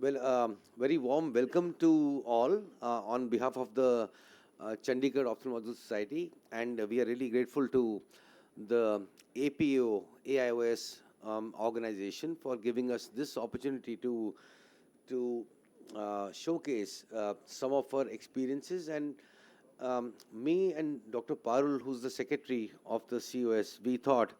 Very warm welcome to all on behalf of the Chandigarh Ophthalmological Society, and we are really grateful to the AIOS organization for giving us this opportunity to showcase some of our experiences. And me and Dr. Parul, who's the secretary of the COS, we thought,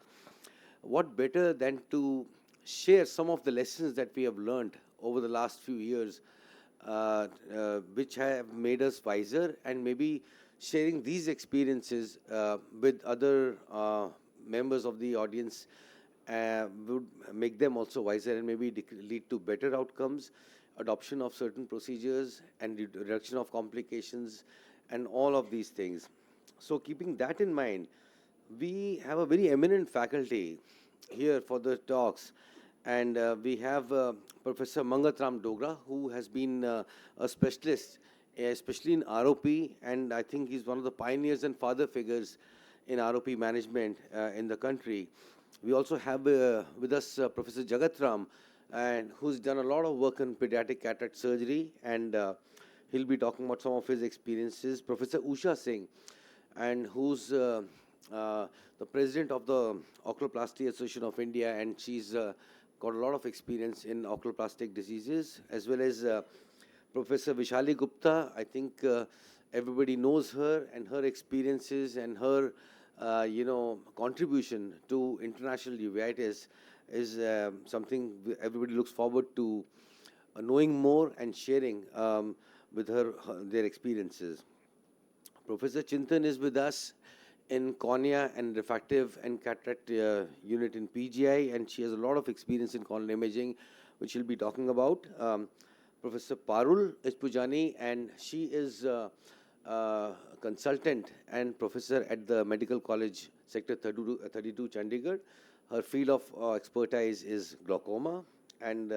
what better than to share some of the lessons that we have learned over the last few years, which have made us wiser, and maybe sharing these experiences with other members of the audience would make them also wiser and maybe lead to better outcomes, adoption of certain procedures, and reduction of complications, and all of these things. So keeping that in mind, we have a very eminent faculty here for the talks, and we have Professor Mangatram Dogra, who has been a specialist, especially in ROP, and I think he's one of the pioneers and father figures in ROP management in the country. We also have with us Professor Jagatram, and who's done a lot of work in pediatric cataract surgery, and he'll be talking about some of his experiences. Professor Usha Singh, and who's the president of the Oculoplasty Association of India, and she's got a lot of experience in oculoplastic diseases, as well as Professor Vishali Gupta. I think everybody knows her and her experiences and her, contribution to international uveitis is something everybody looks forward to knowing more and sharing with their experiences. Professor Chintan is with us in cornea and refractive and cataract unit in PGI, and she has a lot of experience in corneal imaging, which she'll be talking about. Professor Parul Ispujani, and she is a consultant and professor at the Medical College, Sector 32, Chandigarh. Her field of expertise is glaucoma, and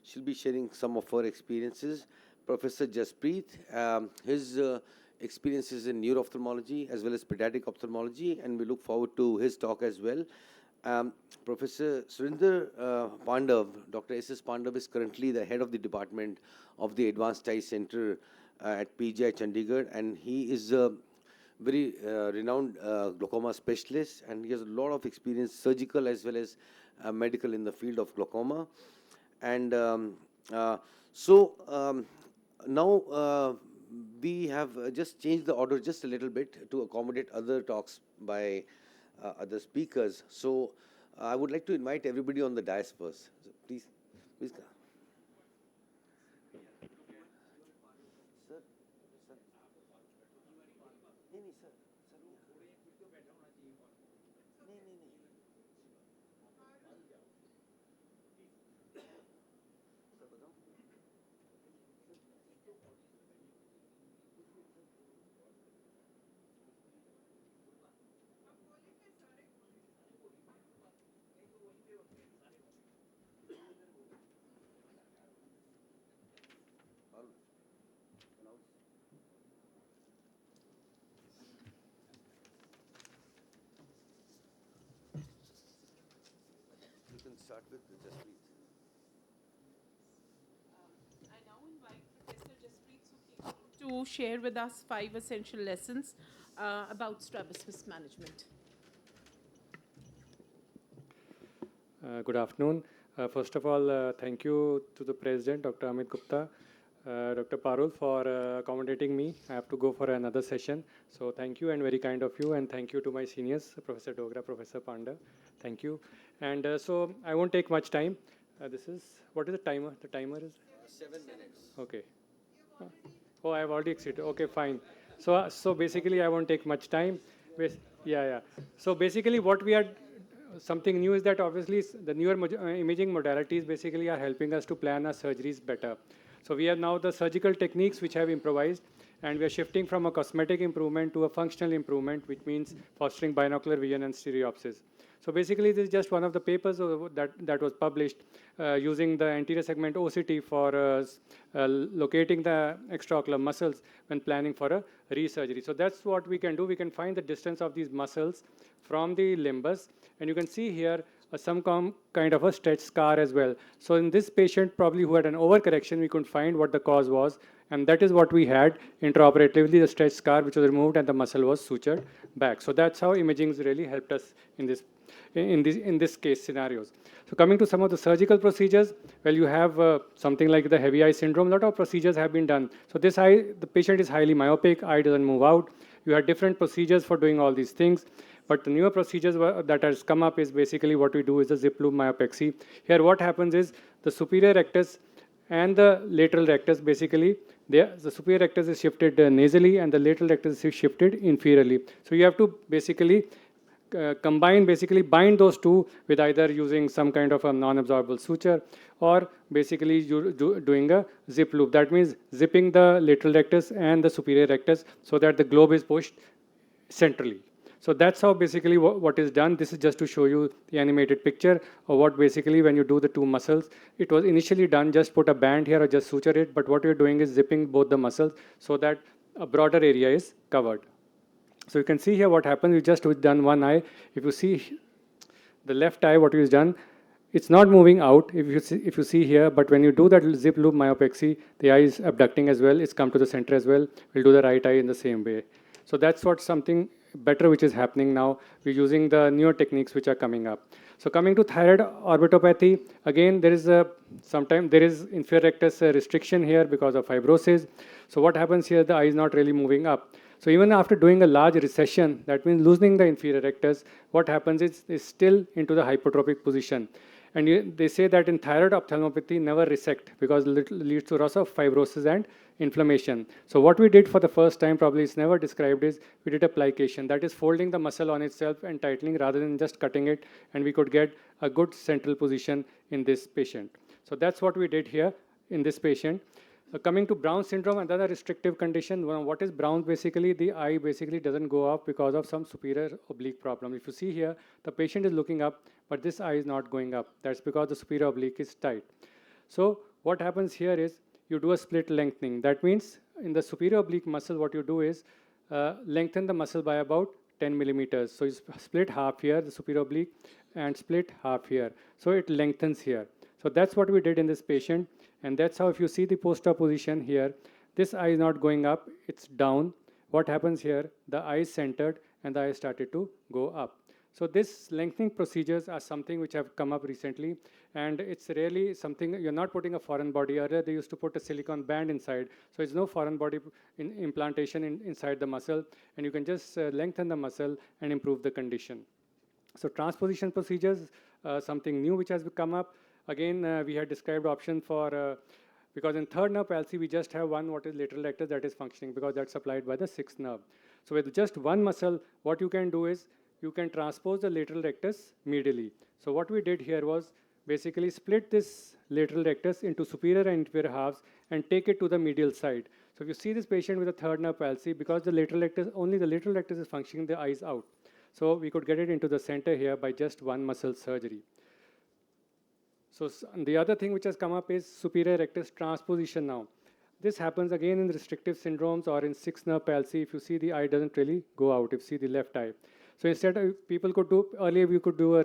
she'll be sharing some of her experiences. Professor Jaspreet, his experiences in neuro-ophthalmology as well as pediatric ophthalmology, and we look forward to his talk as well. Professor Surinder Pandav, Dr. S.S. Pandav is currently the head of the department of the Advanced Eye Center at PGI Chandigarh, and he is a very renowned glaucoma specialist, and he has a lot of experience, surgical as well as medical, in the field of glaucoma. And now we have just changed the order just a little bit to accommodate other talks by other speakers. So I would like to invite everybody on the dais first. So please. Sir. Start with Jaspreet. I now invite Professor Jaspreet to share with us 5 essential lessons about strabismus management. Good afternoon. First of all, thank you to the President, Dr. Amit Gupta, Dr. Parul, for accommodating me. I have to go for another session. So thank you, and very kind of you. And thank you to my seniors, Professor Dogra, Professor Panda. Thank you. And so I won't take much time. This is, what is the timer? The timer is? 7 minutes. Okay. Oh, I have already exceeded. Okay, fine. So basically, I won't take much time. Yeah. So basically, what we are, something new is that obviously the newer imaging modalities basically are helping us to plan our surgeries better. So we have now the surgical techniques which have improvised, and we are shifting from a cosmetic improvement to a functional improvement, which means fostering binocular vision and stereopsis. So basically, this is just one of the papers that was published using the anterior segment OCT for locating the extraocular muscles when planning for a resurgery. So that's what we can do. We can find the distance of these muscles from the limbus, and you can see here kind of a stretch scar as well. So in this patient probably who had an overcorrection, we couldn't find what the cause was, and that is what we had intraoperatively, the stretch scar which was removed and the muscle was sutured back. So that's how imaging really helped us in this case scenarios. So coming to some of the surgical procedures, well, you have something like the heavy eye syndrome. A lot of procedures have been done. So this eye, the patient is highly myopic, eye doesn't move out. You had different procedures for doing all these things. But the newer procedures that has come up is basically what we do is the zip loop myopexy. Here what happens is the superior rectus and the lateral rectus, basically the superior rectus is shifted nasally and the lateral rectus is shifted inferiorly. So you have to basically bind those two with either using some kind of a non-absorbable suture or basically doing a zip loop. That means zipping the lateral rectus and the superior rectus so that the globe is pushed centrally. So that's how basically what is done. This is just to show you the animated picture of what basically when you do the two muscles. It was initially done, just put a band here or just suture it, but what you're doing is zipping both the muscles so that a broader area is covered. So you can see here what happens. We just done one eye. If you see the left eye, what is done, it's not moving out if you see here, but when you do that zip loop myopexy, the eye is abducting as well. It's come to the center as well. We'll do the right eye in the same way. So that's what something better which is happening now. We're using the newer techniques which are coming up. So coming to thyroid orbitopathy, again there is sometimes there is inferior rectus restriction here because of fibrosis. So what happens here, the eye is not really moving up. So even after doing a large recession, that means loosening the inferior rectus, what happens is it's still into the hypotropic position. And they say that in thyroid ophthalmopathy, never resect because it leads to loss of fibrosis and inflammation. So what we did for the first time, probably it's never described, is we did a plication. That is folding the muscle on itself and tightening rather than just cutting it, and we could get a good central position in this patient. So that's what we did here in this patient. Coming to Brown syndrome, another restrictive condition. What is Brown? Basically, the eye basically doesn't go up because of some superior oblique problem. If you see here, the patient is looking up, but this eye is not going up. That's because the superior oblique is tight. So what happens here is you do a split lengthening. That means in the superior oblique muscle, what you do is lengthen the muscle by about 10 millimeters. So you split half here, the superior oblique, and split half here. So it lengthens here. So that's what we did in this patient. And that's how, if you see the post-op position here, this eye is not going up, it's down. What happens here? The eye is centered and the eye started to go up. So this lengthening procedures are something which have come up recently, and it's really something, you're not putting a foreign body. Earlier they used to put a silicone band inside, so it's no foreign body implantation inside the muscle, and you can just lengthen the muscle and improve the condition. So transposition procedures, something new which has come up. Again, we had described option for, because in third nerve palsy, we just have one, what is lateral rectus, that is functioning because that's supplied by the sixth nerve. So with just one muscle, what you can do is, you can transpose the lateral rectus medially. So what we did here was basically split this lateral rectus into superior and inferior halves and take it to the medial side. So if you see this patient with a third nerve palsy, because the lateral rectus, only the lateral rectus is functioning, the eye is out. So we could get it into the center here by just one muscle surgery. So the other thing which has come up is superior rectus transposition now. This happens again in restrictive syndromes or in sixth nerve palsy. If you see, the eye doesn't really go out. If you see the left eye. So instead, people could do, earlier we could do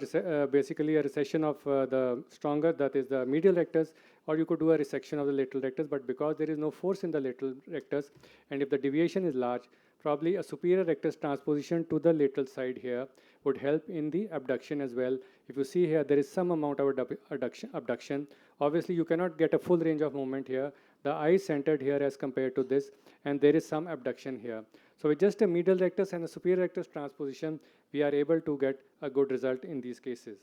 basically a recession of the stronger, that is the medial rectus, or you could do a resection of the lateral rectus, but because there is no force in the lateral rectus, and if the deviation is large, probably a superior rectus transposition to the lateral side here would help in the abduction as well. If you see here, there is some amount of abduction. Obviously, you cannot get a full range of movement here. The eye is centered here as compared to this, and there is some abduction here. So with just a medial rectus and a superior rectus transposition, we are able to get a good result in these cases.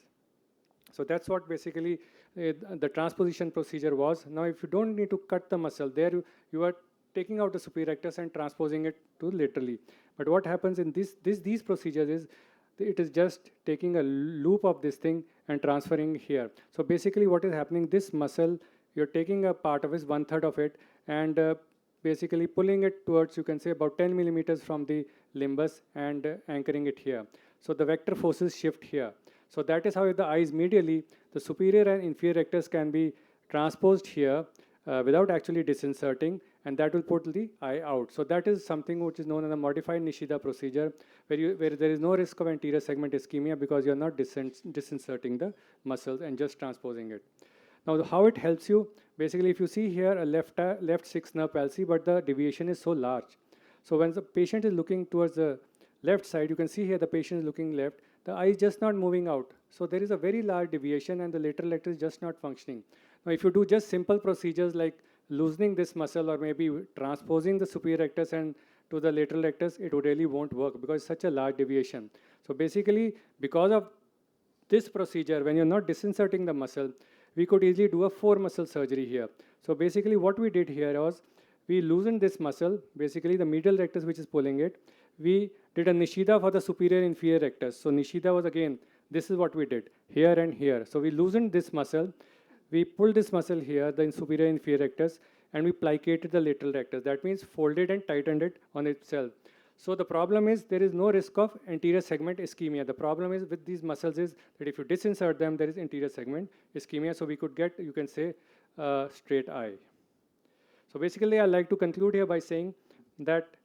So that's what basically the transposition procedure was. Now, if you don't need to cut the muscle, there you are taking out the superior rectus and transposing it to laterally. But what happens in these procedures is, it is just taking a loop of this thing and transferring here. So basically what is happening, this muscle, you're taking a part of it, 1/3 of it, and basically pulling it towards, you can say, about 10 millimeters from the limbus and anchoring it here. So the vector forces shift here. So that is how, if the eye is medially, the superior and inferior rectus can be transposed here without actually disinserting, and that will put the eye out. So that is something which is known as a modified Nishida procedure, where there is no risk of anterior segment ischemia because you're not disinserting the muscles and just transposing it. Now, how it helps you, basically, if you see here a left 6 nerve palsy, but the deviation is so large. So when the patient is looking towards the left side, you can see here the patient is looking left, the eye is just not moving out. So there is a very large deviation and the lateral rectus is just not functioning. Now, if you do just simple procedures like loosening this muscle or maybe transposing the superior rectus and to the lateral rectus, it really won't work because it's such a large deviation. So basically, because of this procedure, when you're not disinserting the muscle, we could easily do a 4 muscle surgery here. So basically what we did here was, we loosened this muscle, basically the medial rectus which is pulling it. We did a Nishida for the superior inferior rectus. So Nishida was again, this is what we did, here and here. So we loosened this muscle, we pulled this muscle here, the superior inferior rectus, and we plicated the lateral rectus. That means folded and tightened it on itself. So the problem is there is no risk of anterior segment ischemia. The problem is with these muscles is that if you disinsert them, there is anterior segment ischemia. So we could get, you can say, straight eye. So basically, I'd like to conclude here by saying that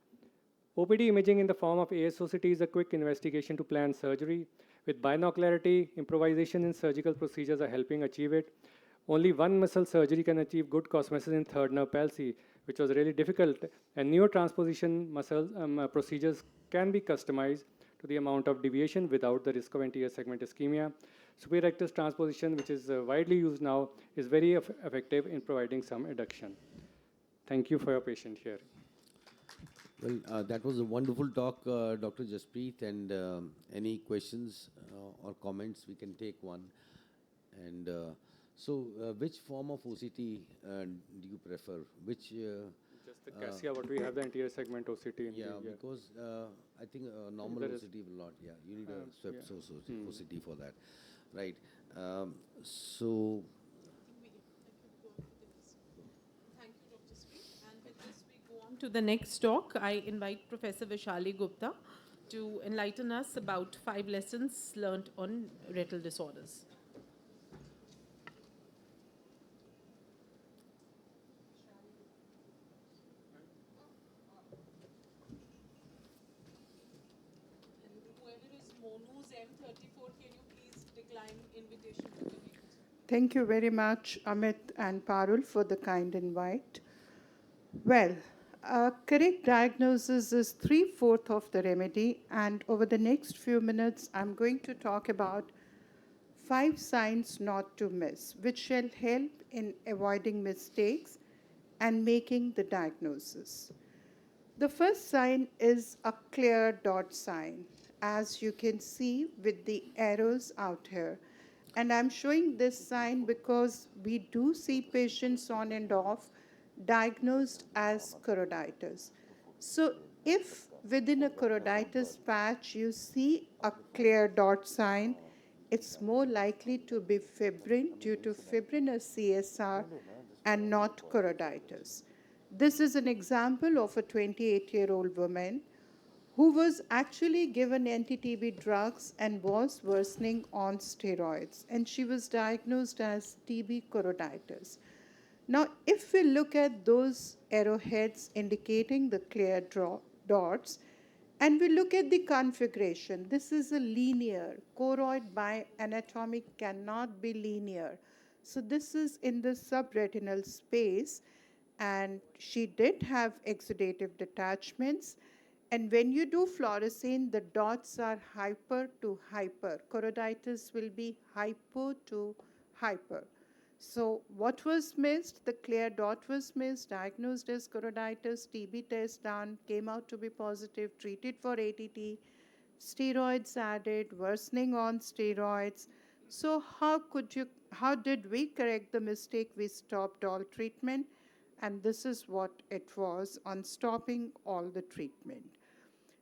OPD imaging in the form of AIOS2025 is a quick investigation to plan surgery. With binocularity, improvisation in surgical procedures are helping achieve it. Only one muscle surgery can achieve good cosmesis in third nerve palsy, which was really difficult. And neotransposition muscle procedures can be customized to the amount of deviation without the risk of anterior segment ischemia. Superior rectus transposition, which is widely used now, is very effective in providing some adduction. Thank you for your patient hearing. Well, that was a wonderful talk, Dr. Jaspreet, and any questions or comments, we can take one. And so, which form of OCT do you prefer? Which? Just the cassia, what we have the anterior segment OCT in. Yeah, because I think normal OCT will not. Yeah, you need a swept OCT for that, right? So. To the next talk, I invite Professor Vishali Gupta to enlighten us about 5 lessons learned on retinal disorders. And whoever is Monu's M34, can you please decline invitation to the next? Thank you very much, Amit and Parul, for the kind invite. Well, correct diagnosis is 3/4 of the remedy, and over the next few minutes, I'm going to talk about 5 signs not to miss, which shall help in avoiding mistakes and making the diagnosis. The first sign is a clear dot sign, as you can see with the arrows out here. And I'm showing this sign because we do see patients on and off diagnosed as choroiditis. So if within a choroiditis patch you see a clear dot sign, it's more likely to be fibrin due to fibrinous CSR and not choroiditis. This is an example of a 28-year-old woman who was actually given anti-TB drugs and was worsening on steroids, and she was diagnosed as TB choroiditis. Now, if we look at those arrowheads indicating the clear dots, and we look at the configuration, this is a linear. Choroid by anatomy cannot be linear. So this is in the subretinal space, and she did have exudative detachments. And when you do fluorescein, the dots are hyper to hyper. Choroiditis will be hypo to hyper. So what was missed? The clear dot was missed, diagnosed as choroiditis, TB test done, came out to be positive, treated for ATT, steroids added, worsening on steroids. So how did we correct the mistake? We stopped all treatment, and this is what it was on stopping all the treatment.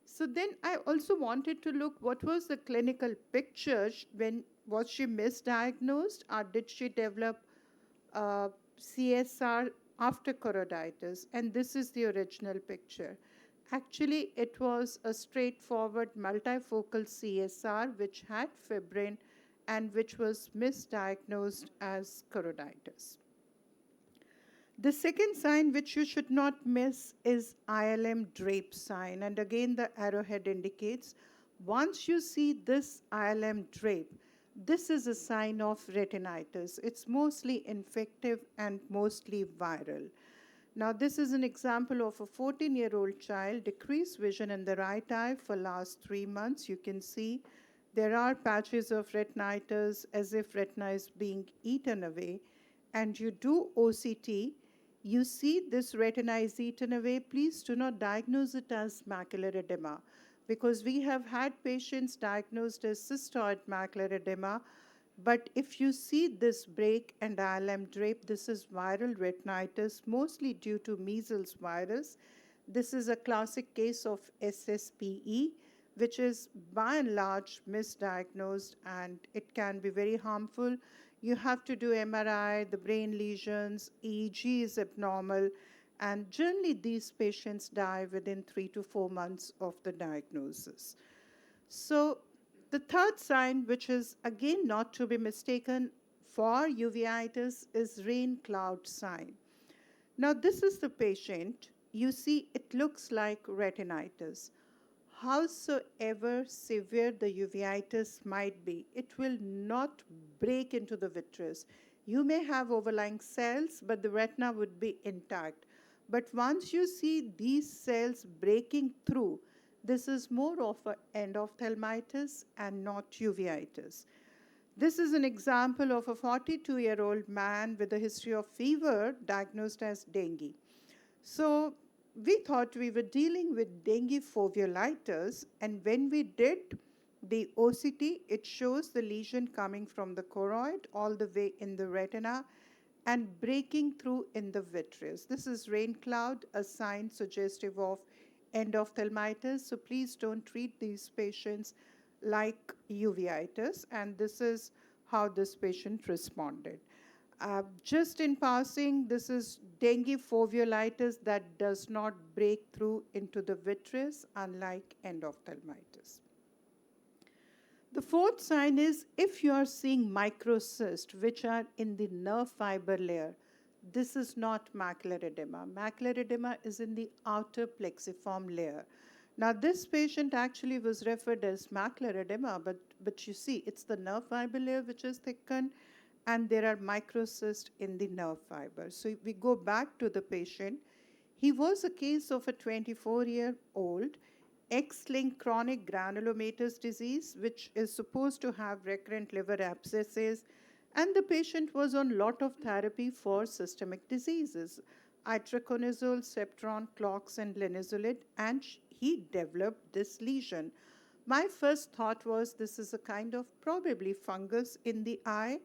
So then I also wanted to look what was the clinical picture. When was she misdiagnosed, or did she develop CSR after choroiditis? And this is the original picture. Actually, it was a straightforward multifocal CSR which had fibrin and which was misdiagnosed as choroiditis. The second sign which you should not miss is ILM drape sign. And again, the arrowhead indicates once you see this ILM drape, this is a sign of retinitis. It's mostly infective and mostly viral. Now, this is an example of a 14-year-old child, decreased vision in the right eye for last 3 months. You can see there are patches of retinitis as if retina is being eaten away. And you do OCT, you see this retina is eaten away. Please do not diagnose it as macular edema, because we have had patients diagnosed as cystoid macular edema. But if you see this break and ILM drape, this is viral retinitis, mostly due to measles virus. This is a classic case of SSPE, which is by and large misdiagnosed, and it can be very harmful. You have to do MRI, the brain lesions, EEG is abnormal, and generally these patients die within 3 to 4 months of the diagnosis. So the third sign, which is again not to be mistaken for uveitis, is rain cloud sign. Now this is the patient. You see it looks like retinitis. Howsoever severe the uveitis might be, it will not break into the vitreous. You may have overlying cells, but the retina would be intact. But once you see these cells breaking through, this is more of an endophthalmitis and not uveitis. This is an example of a 42-year-old man with a history of fever diagnosed as dengue. So we thought we were dealing with dengue foveolitis, and when we did the OCT, it shows the lesion coming from the choroid all the way in the retina and breaking through in the vitreous. This is rain cloud, a sign suggestive of endophthalmitis. So please don't treat these patients like uveitis, and this is how this patient responded. Just in passing, this is dengue foveolitis that does not break through into the vitreous, unlike endophthalmitis. The fourth sign is if you are seeing microcysts, which are in the nerve fiber layer, this is not macular edema. Macular edema is in the outer plexiform layer. Now, this patient actually was referred as macular edema, but you see, it's the nerve fiber layer which is thickened, and there are microcysts in the nerve fiber. So if we go back to the patient, he was a case of a 24-year-old X-linked chronic granulomatous disease, which is supposed to have recurrent liver abscesses, and the patient was on lot of therapy for systemic diseases, itraconazole, Septron, Clox, and linezolid, and he developed this lesion. My first thought was this is a kind of probably fungus in the eye,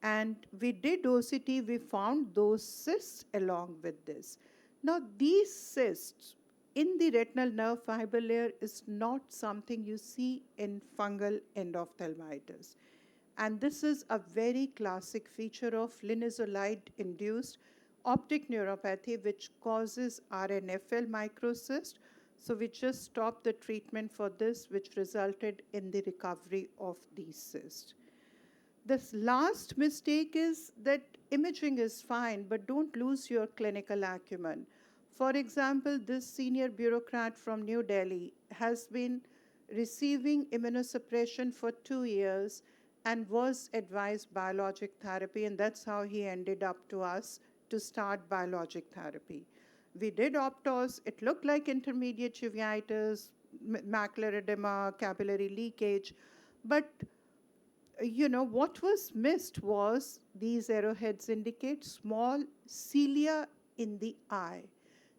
and we did OCT, we found those cysts along with this. Now, these cysts in the retinal nerve fiber layer is not something you see in fungal endophthalmitis. And this is a very classic feature of linezolide-induced optic neuropathy, which causes RNFL microcyst. So we just stopped the treatment for this, which resulted in the recovery of these cysts. This last mistake is that imaging is fine, but don't lose your clinical acumen. For example, this senior bureaucrat from New Delhi has been receiving immunosuppression for 2 years and was advised biologic therapy, and that's how he ended up to us to start biologic therapy. We did optos. It looked like intermediate uveitis, macular edema, capillary leakage, but what was missed was these arrowheads indicate small cilia in the eye.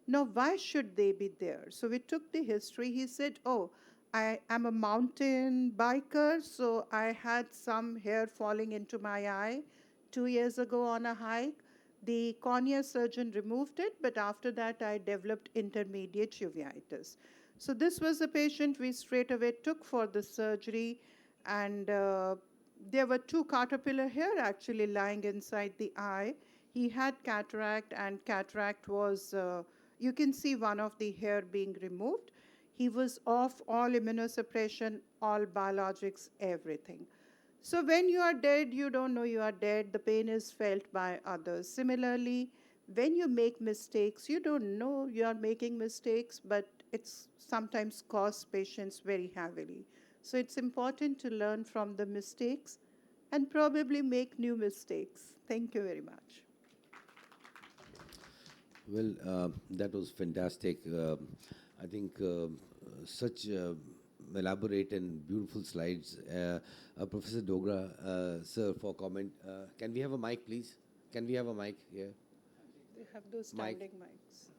Now, why should they be there? So we took the history. He said, oh, I am a mountain biker, so I had some hair falling into my eye 2 years ago on a hike. The cornea surgeon removed it, but after that I developed intermediate uveitis. So this was a patient we straight away took for the surgery, and there were 2 caterpillar hair actually lying inside the eye. He had cataract, and cataract was, you can see one of the hair being removed. He was off all immunosuppression, all biologics, everything. So when you are dead, you don't know you are dead. The pain is felt by others. Similarly, when you make mistakes, you don't know you are making mistakes, but it's sometimes costs patients very heavily. So it's important to learn from the mistakes and probably make new mistakes. Thank you very much. Well, that was fantastic. I think such elaborate and beautiful slides. Professor Dogra, sir, for comment. Can we have a mic, please? Can we have a mic here? They have those Mic. standing mics.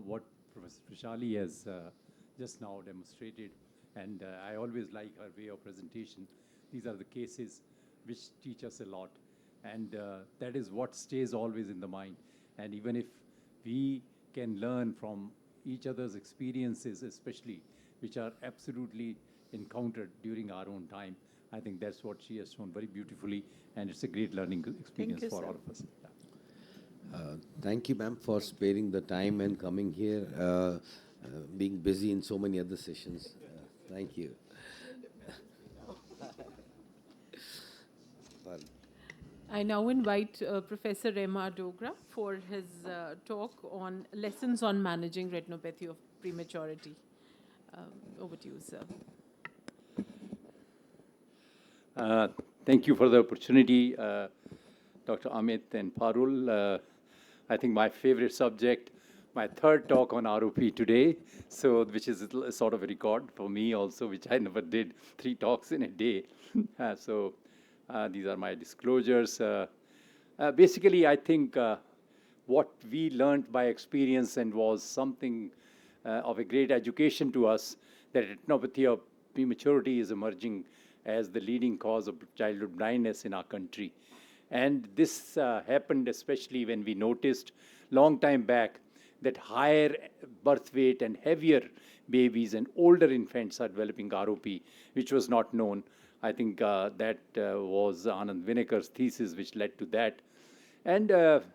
What Professor Vishali has just now demonstrated, and I always like her way of presentation. These are the cases which teach us a lot, and that is what stays always in the mind. And even if we can learn from each other's experiences, especially which are absolutely encountered during our own time, I think that's what she has shown very beautifully, and it's a great learning experience you, for sir. all of us. Yeah. Thank you, ma'am, for sparing the time and coming here, being busy in so many other sessions. Thank you. Pardon. I now invite Professor Rema Dogra for his talk on lessons on managing retinopathy of prematurity. Over to you, sir. Thank you for the opportunity, Dr. Amit and Parul. I think my favorite subject, my third talk on ROP today, so which is a sort of a record for me also, which I never did 3 talks in a day. So these are my disclosures. Basically, I think what we learned by experience and was something of a great education to us, that retinopathy of prematurity is emerging as the leading cause of childhood blindness in our country. And this happened especially when we noticed long time back that higher birth weight and heavier babies and older infants are developing ROP, which was not known. I think that was Anand Vinekar's thesis which led to that. And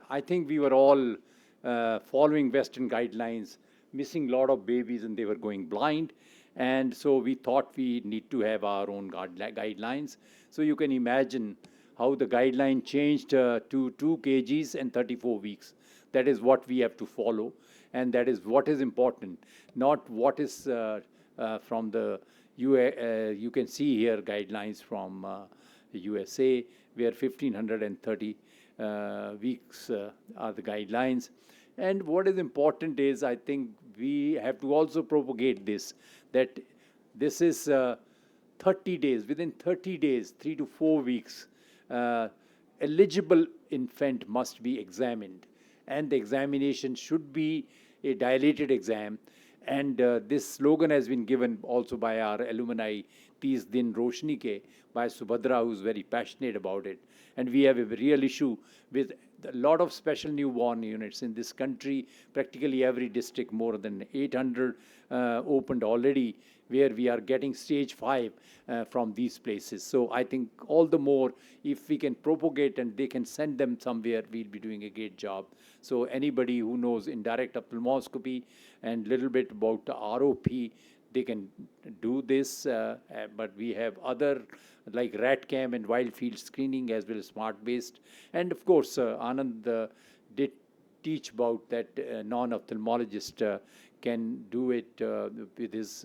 I think we were all following Western guidelines, missing a lot of babies, and they were going blind. And so we thought we need to have our own guidelines. So you can imagine how the guideline changed to 2 kgs and 34 weeks. That is what we have to follow, and that is what is important, not what is from the you can see here guidelines from the USA, where 1530 weeks are the guidelines. And what is important is, I think we have to also propagate this, that this is 30 days, within 30 days, 3 to 4 weeks, eligible infant must be examined, and the examination should be a dilated exam. And this slogan has been given also by our alumni, Tees Din Roshni Ke, by Subhadra, who is very passionate about it. And we have a real issue with a lot of special newborn units in this country. Practically every district, more than 800 opened already, where we are getting stage 5 from these places. So I think all the more, if we can propagate and they can send them somewhere, we'll be doing a great job. So anybody who knows indirect ophthalmoscopy and little bit about ROP, they can do this, but we have other like RATCAM and wild field screening as well as smart-based. And of course, Anand did teach about that non-ophthalmologist can do it with his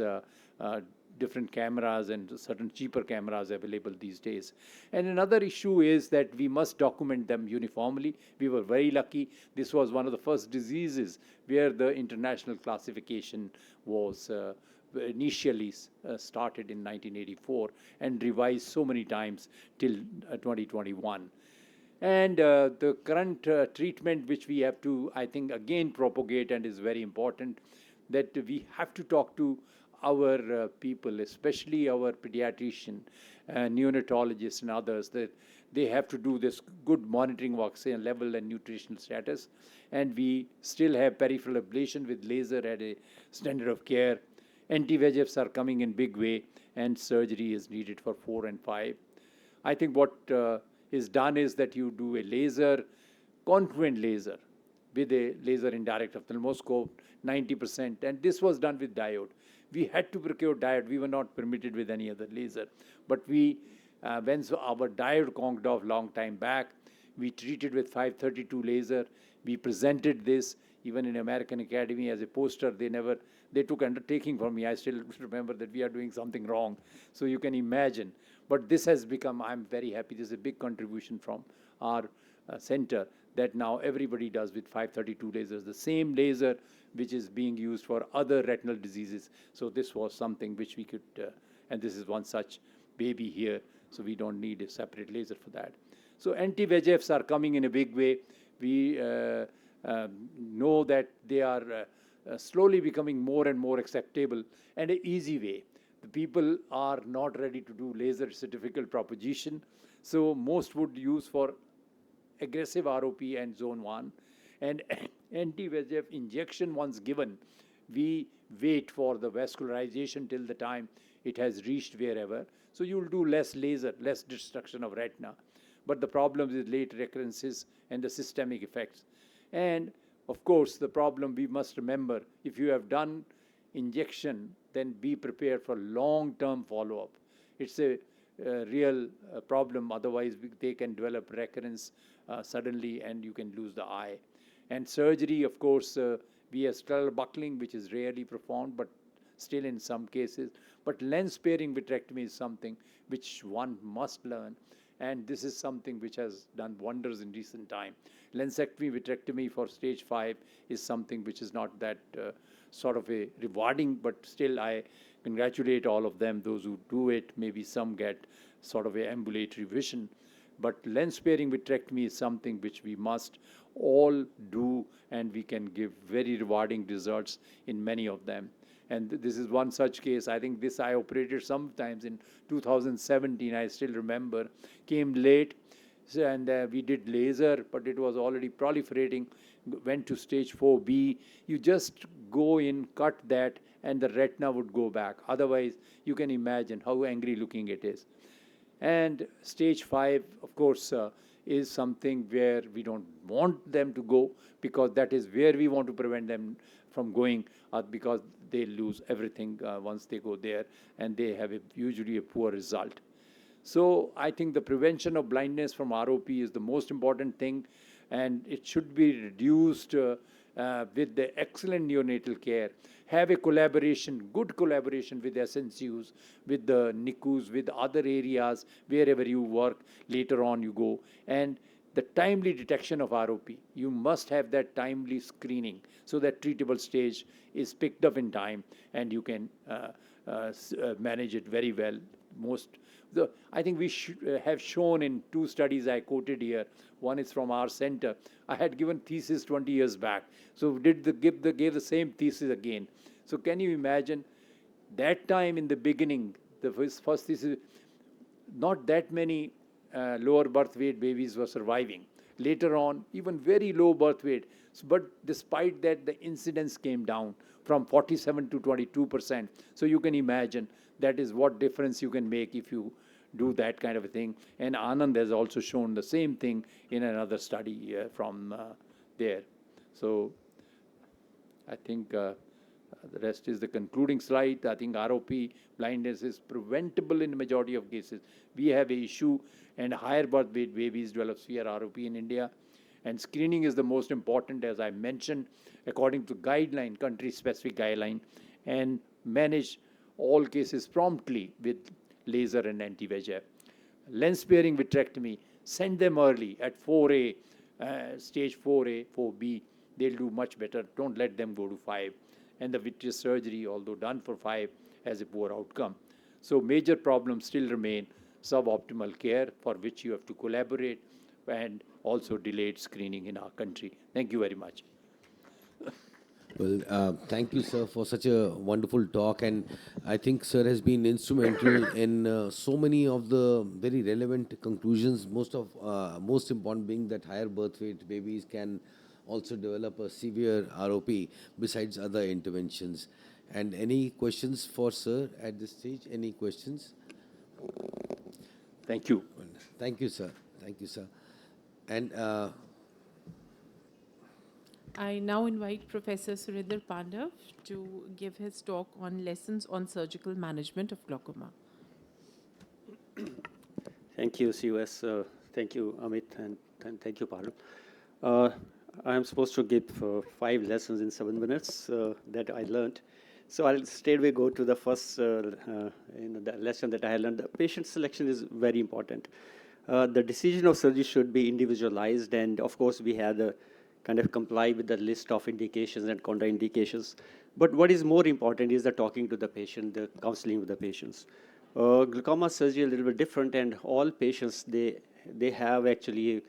different cameras and certain cheaper cameras available these days. And another issue is that we must document them uniformly. We were very lucky. This was one of the first diseases where the international classification was initially started in 1984 and revised so many times till 2021. And the current treatment which we have to, I think, again propagate and is very important, that we have to talk to our people, especially our pediatrician, neonatologists and others, that they have to do this good monitoring of oxygen level and nutritional status. And we still have peripheral ablation with laser at a standard of care. Anti-VEGFs are coming in big way, and surgery is needed for 4 and 5. I think what is done is that you do a laser, confluent laser, with a laser indirect ophthalmoscope, 90%, and this was done with diode. We had to procure diode. We were not permitted with any other laser. But we, when our diode conked off long time back, we treated with 532 laser. We presented this even in American Academy as a poster. They took undertaking from me. I still remember that we are doing something wrong. So you can imagine. But this has become, I'm very happy, this is a big contribution from our center that now everybody does with 532 lasers, the same laser which is being used for other retinal diseases. So this was something which we could, and this is one such baby here, so we don't need a separate laser for that. So anti-VEGFs are coming in a big way. We know that they are slowly becoming more and more acceptable and an easy way. The people are not ready to do laser. It's a difficult proposition. So most would use for aggressive ROP and zone 1. And anti-VEGF injection once given, we wait for the vascularization till the time it has reached wherever. So you'll do less laser, less destruction of retina. But the problem is late recurrences and the systemic effects. And of course, the problem we must remember, if you have done injection, then be prepared for long-term follow-up. It's a real problem. Otherwise, they can develop recurrence suddenly and you can lose the eye. And surgery, of course, we have scleral buckling, which is rarely performed, but still in some cases. But lens-sparing vitrectomy is something which one must learn. And this is something which has done wonders in recent time. Lensectomy vitrectomy for stage 5 is something which is not that sort of a rewarding, but still I congratulate all of them. Those who do it, maybe some get sort of a ambulatory vision. But lens-sparing vitrectomy is something which we must all do, and we can give very rewarding results in many of them. And this is one such case. I think this I operated sometimes in 2017, I still remember, came late, and we did laser, but it was already proliferating, went to stage 4B. You just go in, cut that, and the retina would go back. Otherwise, you can imagine how angry looking it is. And stage 5, of course, is something where we don't want them to go, because that is where we want to prevent them from going, because they lose everything once they go there, and they have usually a poor result. So I think the prevention of blindness from ROP is the most important thing, and it should be reduced with the excellent neonatal care. Have a collaboration, good collaboration with SNCUs, with the NICUs, with other areas, wherever you work, later on you go. And the timely detection of ROP. You must have that timely screening so that treatable stage is picked up in time and you can manage it very well. I think we have shown in 2 studies I quoted here. One is from our center. I had given thesis 20 years back. So gave the same thesis again. So can you imagine that time in the beginning, the first thesis, not that many lower birth weight babies were surviving. Later on, even very low birth weight. But despite that, the incidence came down from 47 to 22%. So you can imagine that is what difference you can make if you do that kind of a thing. And Anand has also shown the same thing in another study from there. So I think the rest is the concluding slide. I think ROP blindness is preventable in the majority of cases. We have an issue, and higher birth weight babies develop severe ROP in India. And screening is the most important, as I mentioned, according to guideline, country-specific guideline, and manage all cases promptly with laser and anti-VEGF. Lens-sparing vitrectomy, send them early at 4A, stage 4A, 4B. They'll do much better. Don't let them go to 5. And the vitreous surgery, although done for 5, has a poor outcome. So major problems still remain: suboptimal care, for which you have to collaborate, and also delayed screening in our country. Thank you very much. Well, thank you, sir, for such a wonderful talk. And I think sir has been instrumental in so many of the very relevant conclusions. Most important being that higher birth weight babies can also develop a severe ROP besides other interventions. And any questions for sir at this stage? Any questions? Thank you. Thank you, sir. Thank you, sir. And I now invite Professor Surinder Pandav to give his talk on lessons on surgical management of glaucoma. Thank you, CUS. Thank you, Amit, and thank you, Parul. I am supposed to give 5 lessons in 7 minutes that I learned. So I'll straightway go to the first the lesson that I learned. The patient selection is very important. The decision of surgery should be individualized, and of course, we had to kind of comply with the list of indications and contraindications. But what is more important is the talking to the patient, the counseling with the patients. Glaucoma surgery is a little bit different, and all patients, they have actually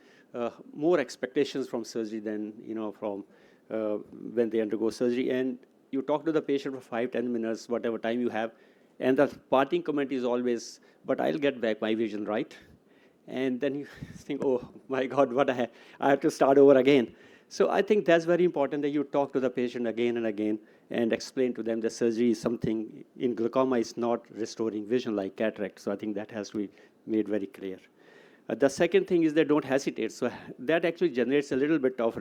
more expectations from surgery than, from when they undergo surgery. And you talk to the patient for 5-10 minutes, whatever time you have, and the parting comment is always, but I'll get back my vision, right? And then you think, oh my God, I have to start over again. So I think that's very important that you talk to the patient again and again and explain to them that surgery is something in glaucoma is not restoring vision like cataract. So I think that has to be made very clear. The second thing is they don't hesitate. So that actually generates a little bit of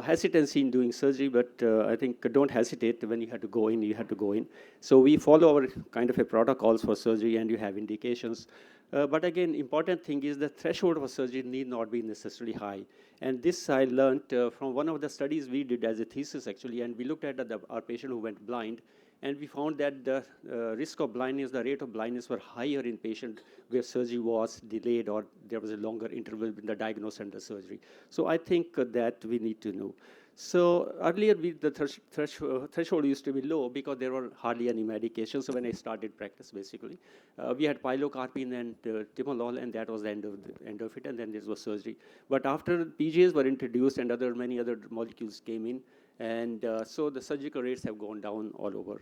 hesitancy in doing surgery, but I think don't hesitate. When you have to go in, you have to go in. So we follow our kind of a protocols for surgery, and you have indications. But again, important thing is the threshold for surgery need not be necessarily high. And this I learned from one of the studies we did as a thesis, actually, and we looked at our patient who went blind, and we found that the risk of blindness, the rate of blindness were higher in patient where surgery was delayed or there was a longer interval between the diagnosis and the surgery. So I think that we need to know. So earlier, the threshold used to be low because there were hardly any medications. So when I started practice, basically, we had pilocarpine and timolol, and that was the end of it, and then there was surgery. But after PGAs were introduced and many other molecules came in, and so the surgical rates have gone down all over.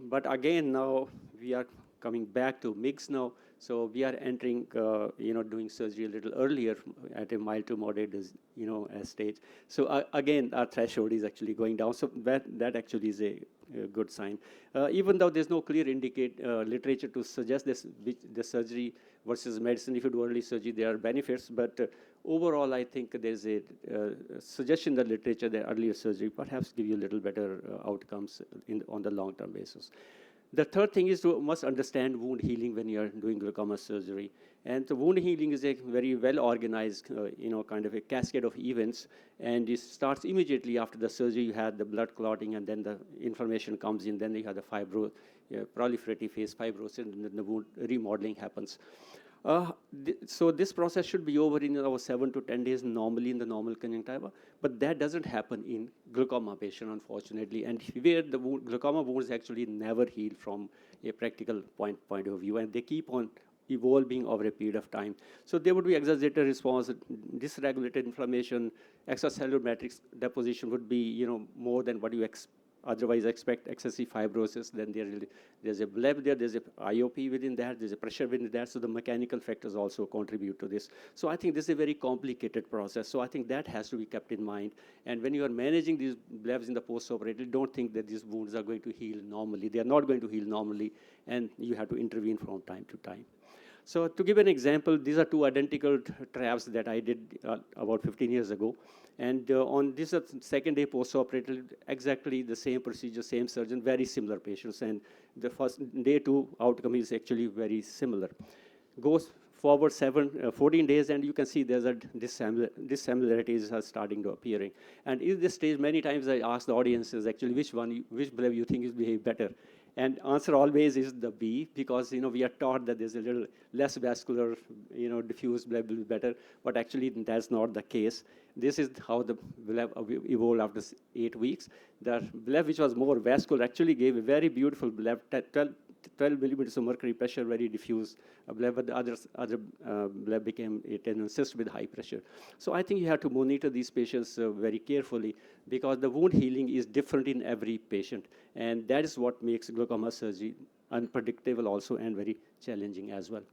But again, now we are coming back to MIGS now. So we are entering, doing surgery a little earlier at a mild to moderate, stage. So again, our threshold is actually going down. So that actually is a good sign. Even though there's no clear literature to suggest the surgery versus medicine, if you do early surgery, there are benefits. But overall, I think there's a suggestion in the literature that earlier surgery perhaps give you a little better outcomes on the long-term basis. The third thing is to must understand wound healing when you are doing glaucoma surgery. And the wound healing is a very well-organized, kind of a cascade of events. And it starts immediately after the surgery. You have the blood clotting, and then the inflammation comes in. Then you have the proliferative phase, fibrosis, and then the wound remodeling happens. So this process should be over in about 7 to 10 days normally in the normal conjunctiva, but that doesn't happen in glaucoma patient, unfortunately, and where the glaucoma wounds actually never heal from a practical point of view, and they keep on evolving over a period of time. So there would be exaggerated response, dysregulated inflammation, extracellular matrix deposition would be more than what you otherwise expect, excessive fibrosis, then there's a bleb there, there's a IOP within that, there's a pressure within that, so the mechanical factors also contribute to this. So I think this is a very complicated process, so I think that has to be kept in mind. And when you are managing these blebs in the post-operative, don't think that these wounds are going to heal normally. They are not going to heal normally, and you have to intervene from time to time. So to give an example, these are 2 identical traps that I did about 15 years ago. And on this second day post-operative, exactly the same procedure, same surgeon, very similar patients. And the first day 2 outcome is actually very similar. Goes forward 14 days, and you can see there's a dissimilarities are starting to appearing. And in this stage, many times I ask the audiences actually which bleb you think is behave better. And answer always is the B, because we are taught that there's a little less vascular, diffuse bleb will be better, but actually that's not the case. This is how the bleb evolved after 8 weeks. The bleb which was more vascular actually gave a very beautiful bleb, 12 millimeters of mercury pressure, very diffuse bleb, but the other bleb became a tendon cyst with high pressure. So I think you have to monitor these patients very carefully, because the wound healing is different in every patient, and that is what makes glaucoma surgery unpredictable also and very challenging as well.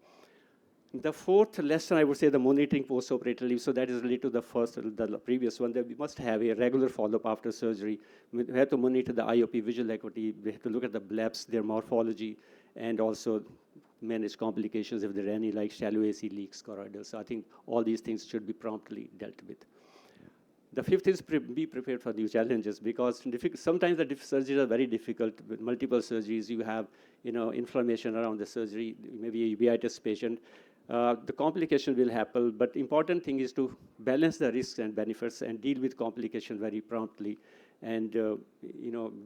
The fourth lesson, I would say, the monitoring post-operatively. So that is related to the previous one, that we must have a regular follow-up after surgery. We have to monitor the IOP visual acuity. We have to look at the blebs, their morphology, and also manage complications if there are any, like shallow AC leaks, choroidal. So I think all these things should be promptly dealt with. The fifth is be prepared for new challenges, because sometimes the surgeries are very difficult. With multiple surgeries, you have inflammation around the surgery, maybe a uveitis patient. The complication will happen, but important thing is to balance the risks and benefits and deal with complication very promptly. And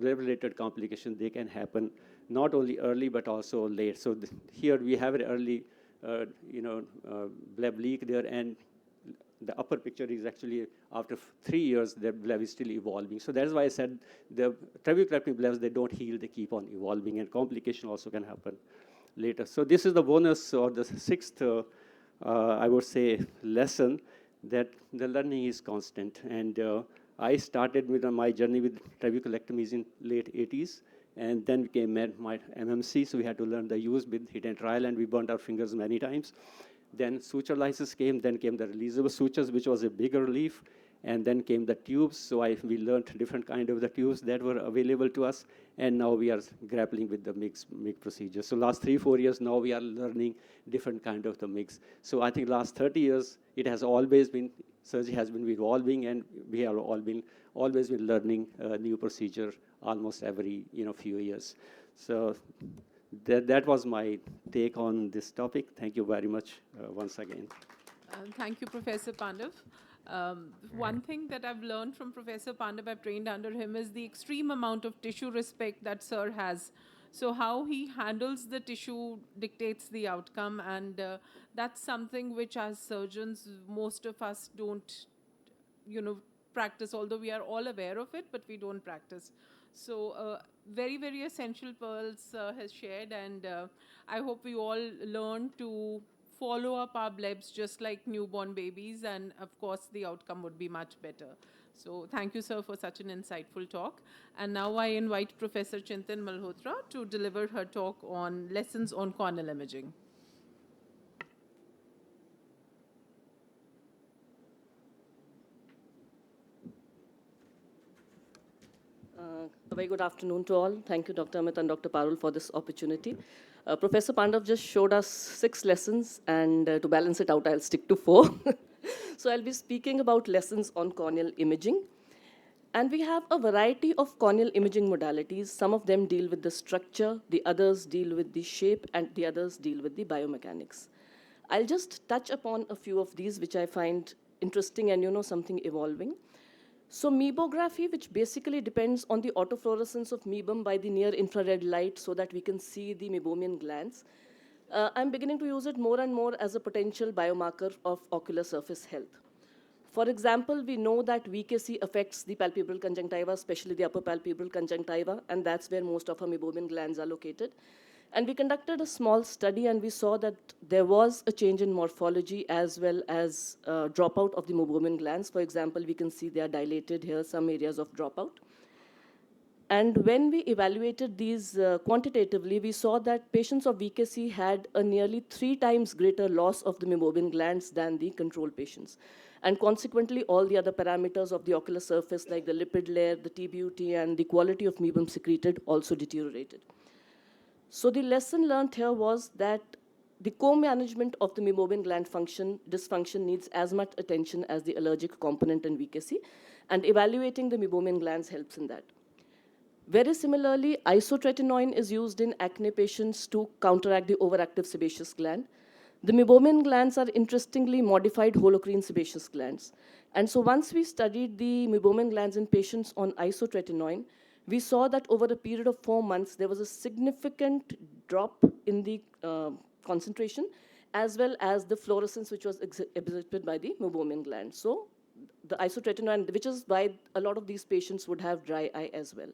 related complications, they can happen not only early but also late. So here we have an early bleb leak there, and the upper picture is actually after 3 years, the bleb is still evolving. So that's why I said the trabeculectomy blebs, they don't heal, they keep on evolving, and complication also can happen later. So this is the bonus, or the sixth, I would say, lesson, that the learning is constant. And I started with my journey with trabeculectomies in late 80s, and then came my MMC, so we had to learn the use with hit and trial, and we burnt our fingers many times. Then suture lysis came, then came the releasable sutures, which was a big relief, and then came the tubes. So we learned different kind of the tubes that were available to us, and now we are grappling with the MIG procedure. So last 3-4 years now we are learning different kind of the MIGs. So I think last 30 years it has always been, surgery has been evolving, and we have always been learning a new procedure almost every few years. So that was my take on this topic. Thank you very much once again. Thank you, Professor Pandav. One thing that I've learned from Professor Pandav, I've trained under him, is the extreme amount of tissue respect that Sir has. So how he handles the tissue dictates the outcome, and that's something which as surgeons, most of us don't, practice, although we are all aware of it, but we don't practice. So very, very essential pearls has shared, and I hope we all learn to follow up our blebs just like newborn babies, and of course the outcome would be much better. So thank you, sir, for such an insightful talk. And now I invite Professor Chintan Malhotra to deliver her talk on lessons on corneal imaging. A very good afternoon to all. Thank you, Dr. Amit and Dr. Parul, for this opportunity. Professor Pandav just showed us 6 lessons, and to balance it out, I'll stick to 4. So I'll be speaking about lessons on corneal imaging. And we have a variety of corneal imaging modalities. Some of them deal with the structure, the others deal with the shape, and the others deal with the biomechanics. I'll just touch upon a few of these, which I find interesting and, something evolving. So mebography, which basically depends on the autofluorescence of mebum by the near-infrared light so that we can see the meibomian glands, I'm beginning to use it more and more as a potential biomarker of ocular surface health. For example, we know that VKC affects the palpebral conjunctiva, especially the upper palpebral conjunctiva, and that's where most of our meibomian glands are located. And we conducted a small study, and we saw that there was a change in morphology as well as dropout of the meibomian glands. For example, we can see they are dilated here, some areas of dropout. And when we evaluated these quantitatively, we saw that patients of VKC had a nearly 3 times greater loss of the meibomian glands than the control patients. And consequently, all the other parameters of the ocular surface, like the lipid layer, the TBUT, and the quality of mebum secreted also deteriorated. So the lesson learned here was that the co-management of the meibomian gland dysfunction needs as much attention as the allergic component in VKC, and evaluating the meibomian glands helps in that. Very similarly, isotretinoin is used in acne patients to counteract the overactive sebaceous gland. The meibomian glands are interestingly modified holocrine sebaceous glands. And so once we studied the meibomian glands in patients on isotretinoin, we saw that over a period of 4 months, there was a significant drop in the concentration, as well as the fluorescence which was exhibited by the meibomian gland. So the isotretinoin, which is why a lot of these patients would have dry eye as well.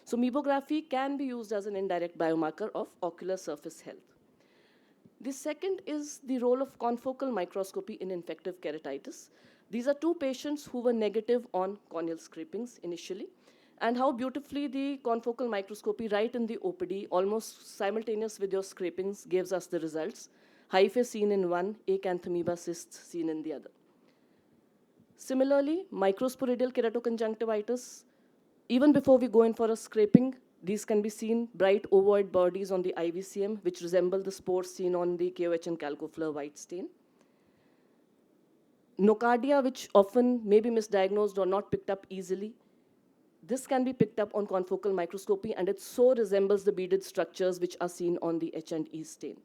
So mebography can be used as an indirect biomarker of ocular surface health. The second is the role of confocal microscopy in infective keratitis. These are 2 patients who were negative on corneal scrapings initially, and how beautifully the confocal microscopy right in the OPD, almost simultaneous with your scrapings, gives us the results. Hyphae seen in one, acanthamoeba cysts seen in the other. Similarly, microsporidial keratoconjunctivitis, even before we go in for a scraping, these can be seen bright ovoid bodies on the IVCM, which resemble the spores seen on the KOH and calcofluor white stain. nocardia, which often may be misdiagnosed or not picked up easily, this can be picked up on confocal microscopy, and it so resembles the beaded structures which are seen on the H&E stain.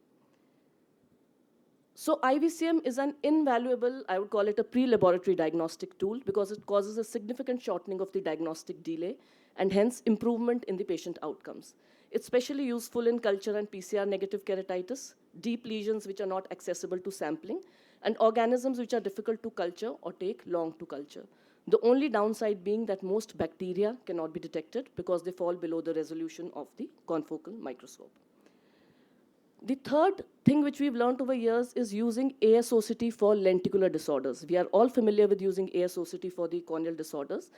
So IVCM is an invaluable, I would call it a pre-laboratory diagnostic tool, because it causes a significant shortening of the diagnostic delay and hence improvement in the patient outcomes. It's especially useful in culture and PCR negative keratitis, deep lesions which are not accessible to sampling, and organisms which are difficult to culture or take long to culture. The only downside being that most bacteria cannot be detected because they fall below the resolution of the confocal microscope. The third thing which we've learned over years is using AIOS20 for lenticular disorders. We are all familiar with using AIOS20 for the corneal disorders,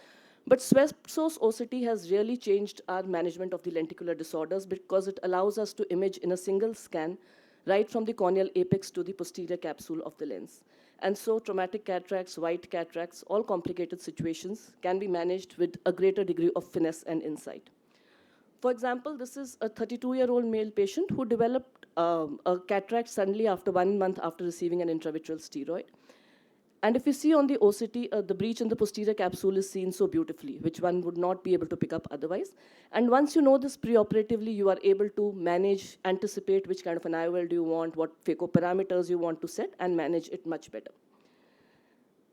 but swept-source OCT has really changed our management of the lenticular disorders because it allows us to image in a single scan right from the corneal apex to the posterior capsule of the lens. And so traumatic cataracts, white cataracts, all complicated situations can be managed with a greater degree of finesse and insight. For example, this is a 32-year-old male patient who developed a cataract suddenly after 1 month after receiving an intravitreal steroid. And if you see on the OCT, the breach in the posterior capsule is seen so beautifully, which one would not be able to pick up otherwise. And once you know this preoperatively, you are able to manage, anticipate which kind of an IOL do you want, what phaco-parameters you want to set, and manage it much better.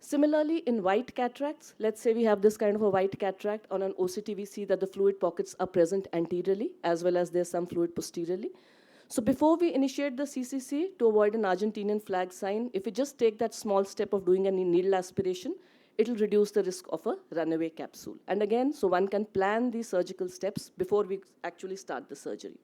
Similarly, in white cataracts, let's say we have this kind of a white cataract. On an OCT, we see that the fluid pockets are present anteriorly, as well as there's some fluid posteriorly. So before we initiate the CCC, to avoid an Argentinian flag sign, if we just take that small step of doing any needle aspiration, it'll reduce the risk of a runaway capsule. And again, so one can plan the surgical steps before we actually start the surgery.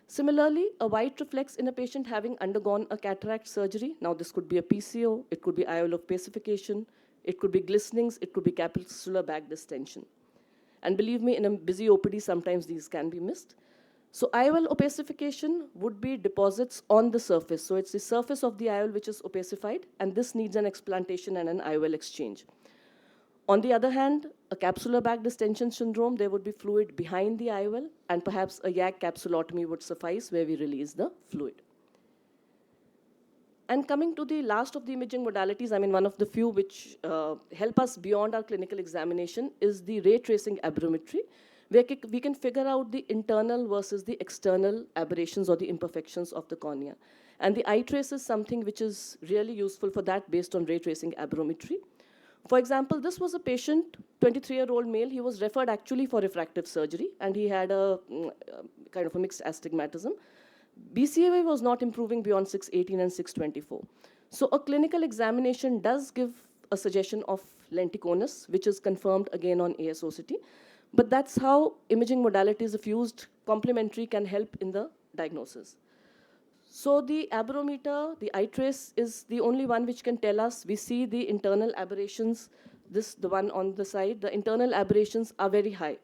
Similarly, a white reflex in a patient having undergone a cataract surgery. Now, this could be a PCO, it could be IOL opacification, it could be glistenings, it could be capsular bag distension. And believe me, in a busy OPD, sometimes these can be missed. So IOL opacification would be deposits on the surface. So it's the surface of the IOL which is opacified, and this needs an explantation and an IOL exchange. On the other hand, a capsular bag distension syndrome, there would be fluid behind the IOL, and perhaps a YAG capsulotomy would suffice where we release the fluid. And coming to the last of the imaging modalities, I mean, one of the few which help us beyond our clinical examination is the ray tracing aberrometry, where we can figure out the internal versus the external aberrations or the imperfections of the cornea. And the eye trace is something which is really useful for that based on ray tracing aberrometry. For example, this was a patient, 23-year-old male. He was referred actually for refractive surgery, and he had a kind of a mixed astigmatism. BCVA was not improving beyond 618 and 624. So a clinical examination does give a suggestion of lenticonus, which is confirmed again on AIOS20. But that's how imaging modalities, if used complementary, can help in the diagnosis. So the aberrometer, the eye trace, is the only one which can tell us. We see the internal aberrations, the one on the side, the internal aberrations are very high,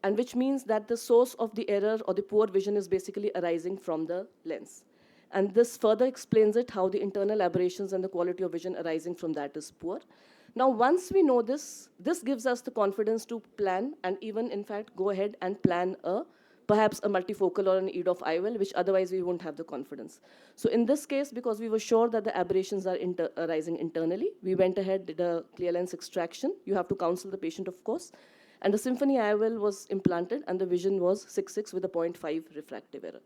and which means that the source of the error or the poor vision is basically arising from the lens. And this further explains it, how the internal aberrations and the quality of vision arising from that is poor. Now, once we know this, this gives us the confidence to plan and even, in fact, go ahead and plan perhaps a multifocal or an EDOF IOL, which otherwise we won't have the confidence. So in this case, because we were sure that the aberrations are arising internally, we went ahead, did a clear lens extraction. You have to counsel the patient, of course. And the Symphony IOL was implanted, and the vision was 6.6 with a 0.5 refractive error.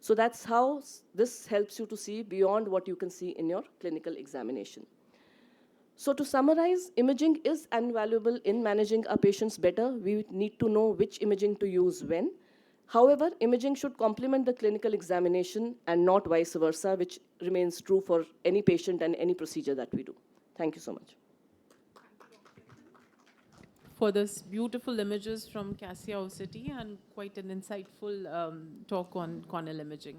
So that's how this helps you to see beyond what you can see in your clinical examination. So to summarize, imaging is invaluable in managing our patients better. We need to know which imaging to use when. However, imaging should complement the clinical examination and not vice versa, which remains true for any patient and any procedure that we do. Thank you so much. For this beautiful images from AIOS20 and quite an insightful talk on corneal imaging.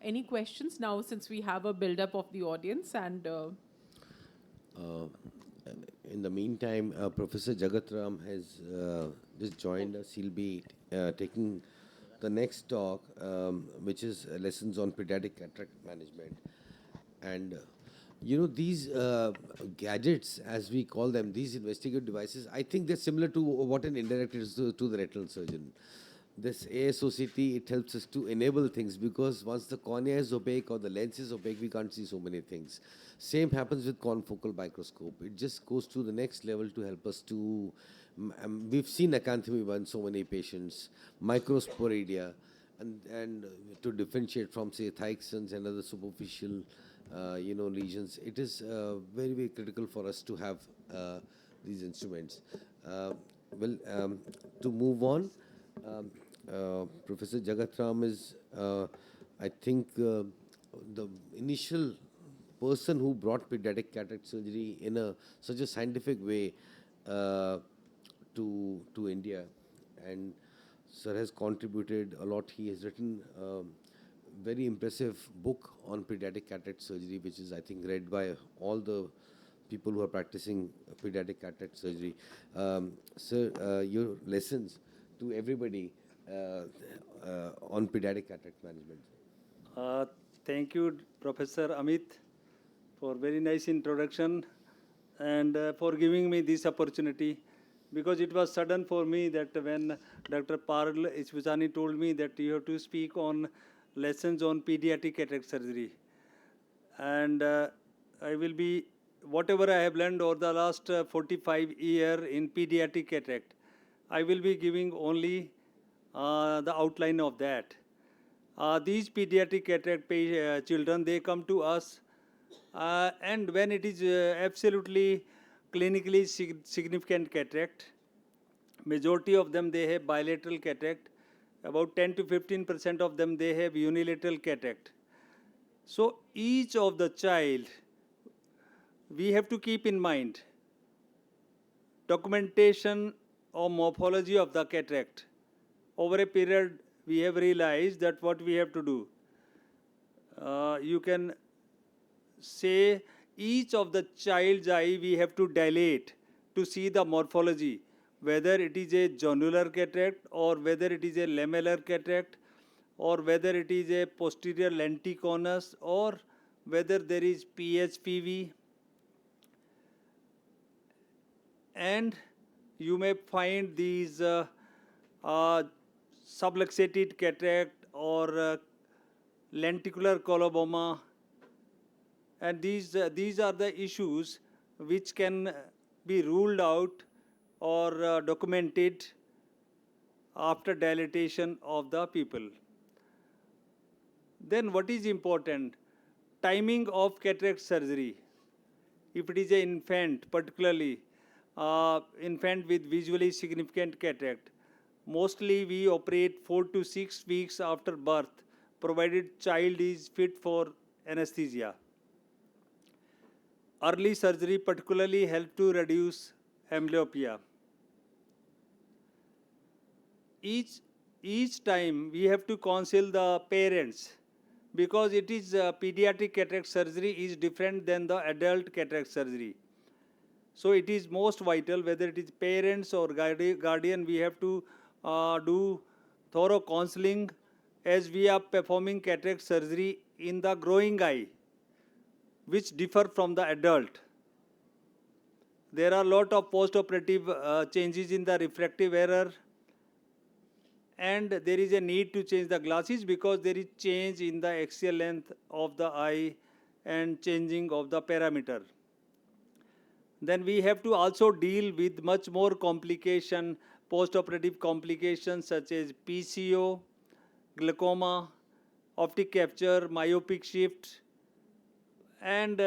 Any questions now, since we have a build-up of the audience? And in the meantime, Professor Jagatram has just joined us. He'll be taking the next talk, which is lessons on pediatric cataract management. And you know, these gadgets, as we call them, these investigative devices, I think they're similar to what an indirect is to the retinal surgeon. this ASOCT, it helps us to enable things, because once the cornea is opaque or the lens is opaque, we can't see so many things. Same happens with confocal microscope. It just goes to the next level to help us to, we've seen acanthamoeba in so many patients, microsporidia, and to differentiate from, say, Thykeson's and other superficial, lesions. It is very, very critical for us to have these instruments. To move on, Professor Jagatram is, I think, the initial person who brought pediatric cataract surgery in such a scientific way to India, and sir has contributed a lot. He has written a very impressive book on pediatric cataract surgery, which is, I think, read by all the people who are practicing pediatric cataract surgery. Sir, your lessons to everybody on pediatric cataract management. Thank you, Professor Amit, for very nice introduction and for giving me this opportunity, because it was sudden for me that when Dr. Parul Isvizani told me that you have to speak on lessons on pediatric cataract surgery. And I will be, whatever I have learned over the last 45 years in pediatric cataract, I will be giving only the outline of that. These pediatric cataract children, they come to us, and when it is absolutely clinically significant cataract, majority of them, they have bilateral cataract. About 10 to 15% of them, they have unilateral cataract. So each of the child, we have to keep in mind documentation or morphology of the cataract. Over a period, we have realized that what we have to do, you can say each of the child's eye we have to dilate to see the morphology, whether it is a zonular cataract or whether it is a lamellar cataract or whether it is a posterior lenticonus or whether there is PHPV. And you may find these subluxated cataract or lenticular coloboma, and these are the issues which can be ruled out or documented after dilatation of the pupil. Then what is important? Timing of cataract surgery. If it is an infant, particularly infant with visually significant cataract, mostly we operate 4 to 6 weeks after birth, provided child is fit for anesthesia. Early surgery particularly help to reduce amblyopia. Each time we have to counsel the parents, because it is pediatric cataract surgery is different than the adult cataract surgery. So it is most vital, whether it is parents or guardian, we have to do thorough counseling as we are performing cataract surgery in the growing eye, which differ from the adult. There are a lot of post-operative changes in the refractive error, and there is a need to change the glasses because there is change in the axial length of the eye and changing of the parameter. Then we have to also deal with much more complication, post-operative complications such as PCO, glaucoma, optic capture, myopic shift, and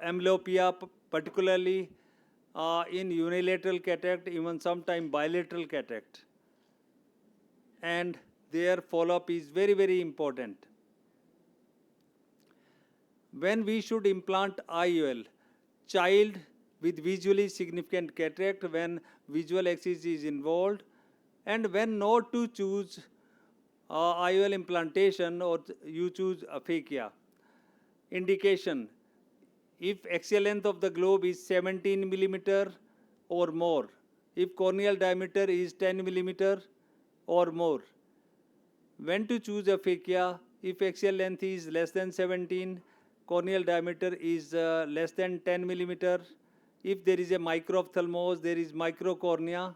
amblyopia, particularly in unilateral cataract, even sometimes bilateral cataract. And their follow-up is very, very important. When we should implant IOL, child with visually significant cataract, when visual axis is involved, and when not to choose IOL implantation or you choose aphakia. Indication: if axial length of the globe is 17 millimeter or more, if corneal diameter is 10 millimeter or more. When to choose aphakia? If axial length is less than 17, corneal diameter is less than 10 millimeter. If there is a microophthalmos, there is microcornea.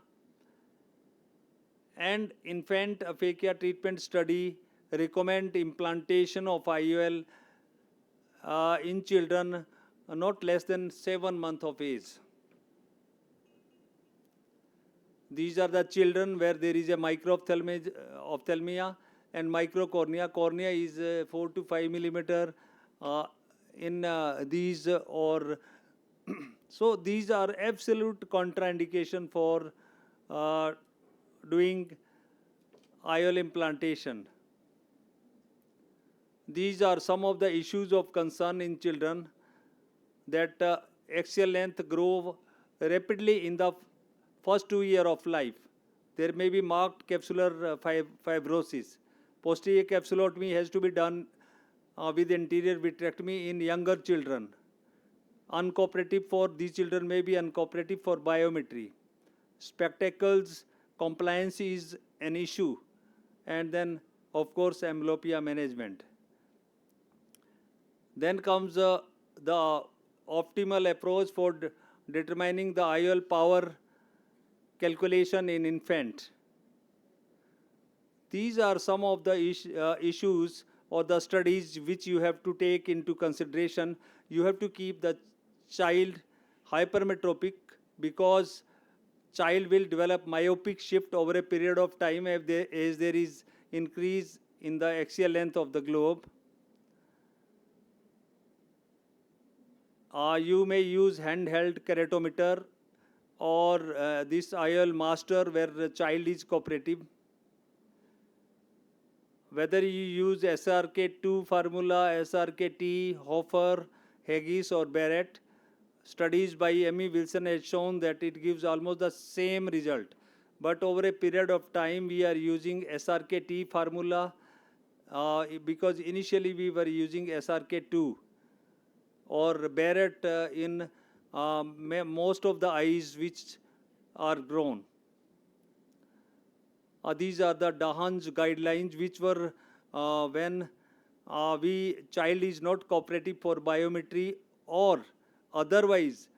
and infant aphakia treatment study recommend implantation of IOL in children not less than 7 months of age. These are the children where there is a microophthalmia and microcornea. Cornea is 4 to 5 millimeter in these or so these are absolute contraindication for doing IOL implantation. These are some of the issues of concern in children, that axial length grow rapidly in the first 2 years of life. There may be marked capsular fibrosis. Posterior capsulotomy has to be done with anterior vitrectomy in younger children. Uncooperative for these children may be uncooperative for biometry. Spectacles compliance is an issue, and then of course amblyopia management. Then comes the optimal approach for determining the IOL power calculation in infant. These are some of the issues or the studies which you have to take into consideration. You have to keep the child hypermetropic, because child will develop myopic shift over a period of time as there is increase in the axial length of the globe. You may use handheld keratometer or this IOL master where the child is cooperative. Whether you use SRK2 formula, SRKT, Hofer, Haggis or Barrett, studies by Emmy Wilson has shown that it gives almost the same result. But over a period of time, we are using SRKT formula because initially we were using SRK2 or Barrett in most of the eyes which are grown. These are the Dahan's guidelines, which were when child is not cooperative for biometry, or otherwise,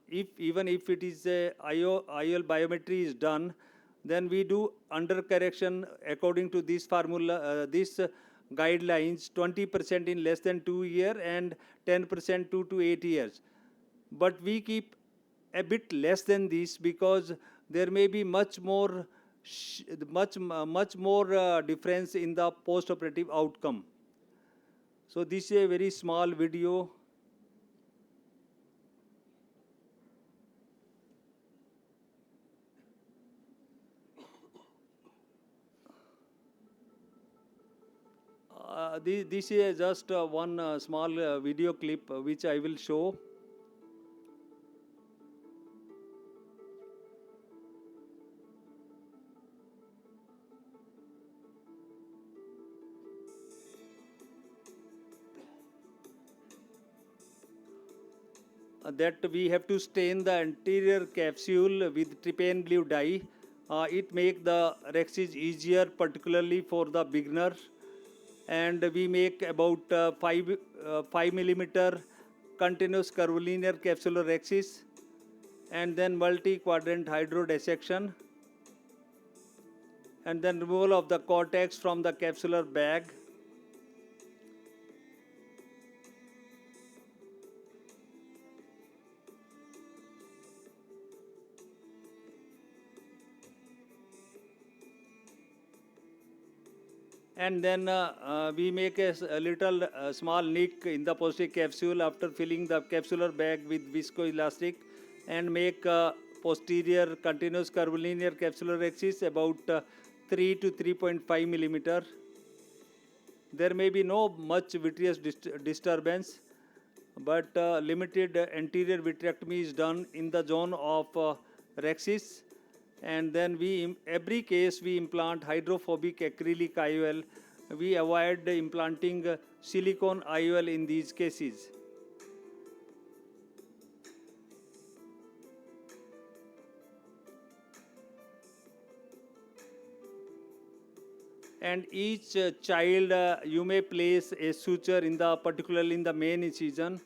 even if it is a IOL biometry is done, then we do under correction according to this formula, this guidelines, 20% in less than 2 years and 10% 2 to 8 years. But we keep a bit less than this because there may be much more difference in the post-operative outcome. So this is a very small video. This is just one small video clip which I will show. That we have to stain the anterior capsule with trypan blue dye. It makes the rexes easier, particularly for the beginner. And we make about 5 millimeter continuous curvilinear capsular rexes, and then multi-quadrant hydrodissection, and then removal of the cortex from the capsular bag. And then we make a little small nick in the posterior capsule after filling the capsular bag with viscoelastic, and make posterior continuous curvilinear capsular rexes about 3 to 3.5 millimeter. There may be no much vitreous disturbance, but limited anterior vitrectomy is done in the zone of rexes. And then every case we implant hydrophobic acrylic IOL. We avoid implanting silicone IOL in these cases. And each child you may place a suture in particularly in the main incision.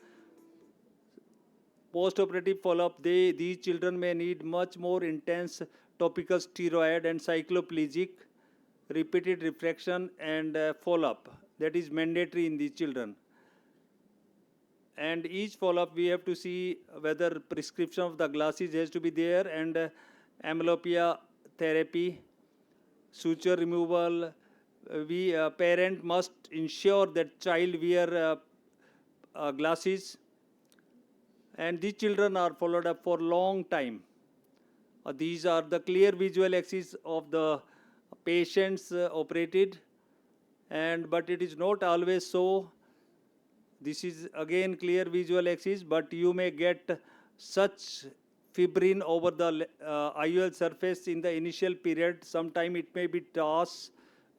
post-operative follow-up, these children may need much more intense topical steroid and cycloplegic, repeated refraction and follow-up. That is mandatory in these children. And each follow-up we have to see whether prescription of the glasses has to be there, and amblyopia therapy, suture removal. Parent must ensure that child wear glasses, and these children are followed up for long time. These are the clear visual axis of the patients operated, but it is not always so. This is again clear visual axis, but you may get such fibrin over the IOL surface in the initial period. Sometime it may be TOS,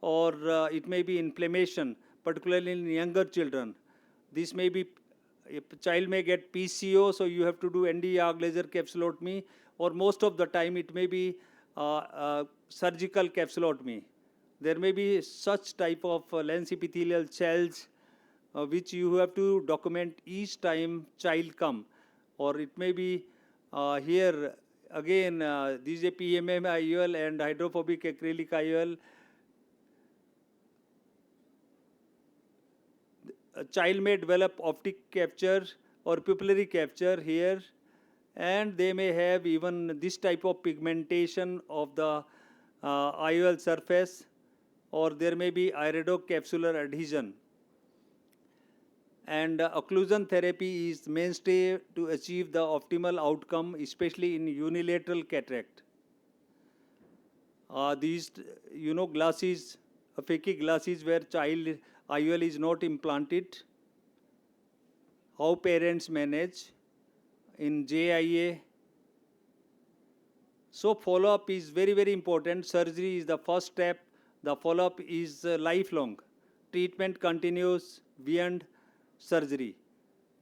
or it may be inflammation, particularly in younger children. This may be, a child may get PCO, so you have to do ND-YAG laser capsulotomy, or most of the time it may be surgical capsulotomy. There may be such type of lens epithelial cells which you have to document each time child come. Or it may be here again, this is a PMM IOL and hydrophobic acrylic IOL. A child may develop optic capture or pupillary capture here, and they may have even this type of pigmentation of the IOL surface, or there may be iridocapsular adhesion. And occlusion therapy is mainstay to achieve the optimal outcome, especially in unilateral cataract. These, glasses, phakic glasses where child IOL is not implanted, how parents manage in JIA. So follow-up is very, very important. Surgery is the first step. The follow-up is lifelong. Treatment continues beyond surgery.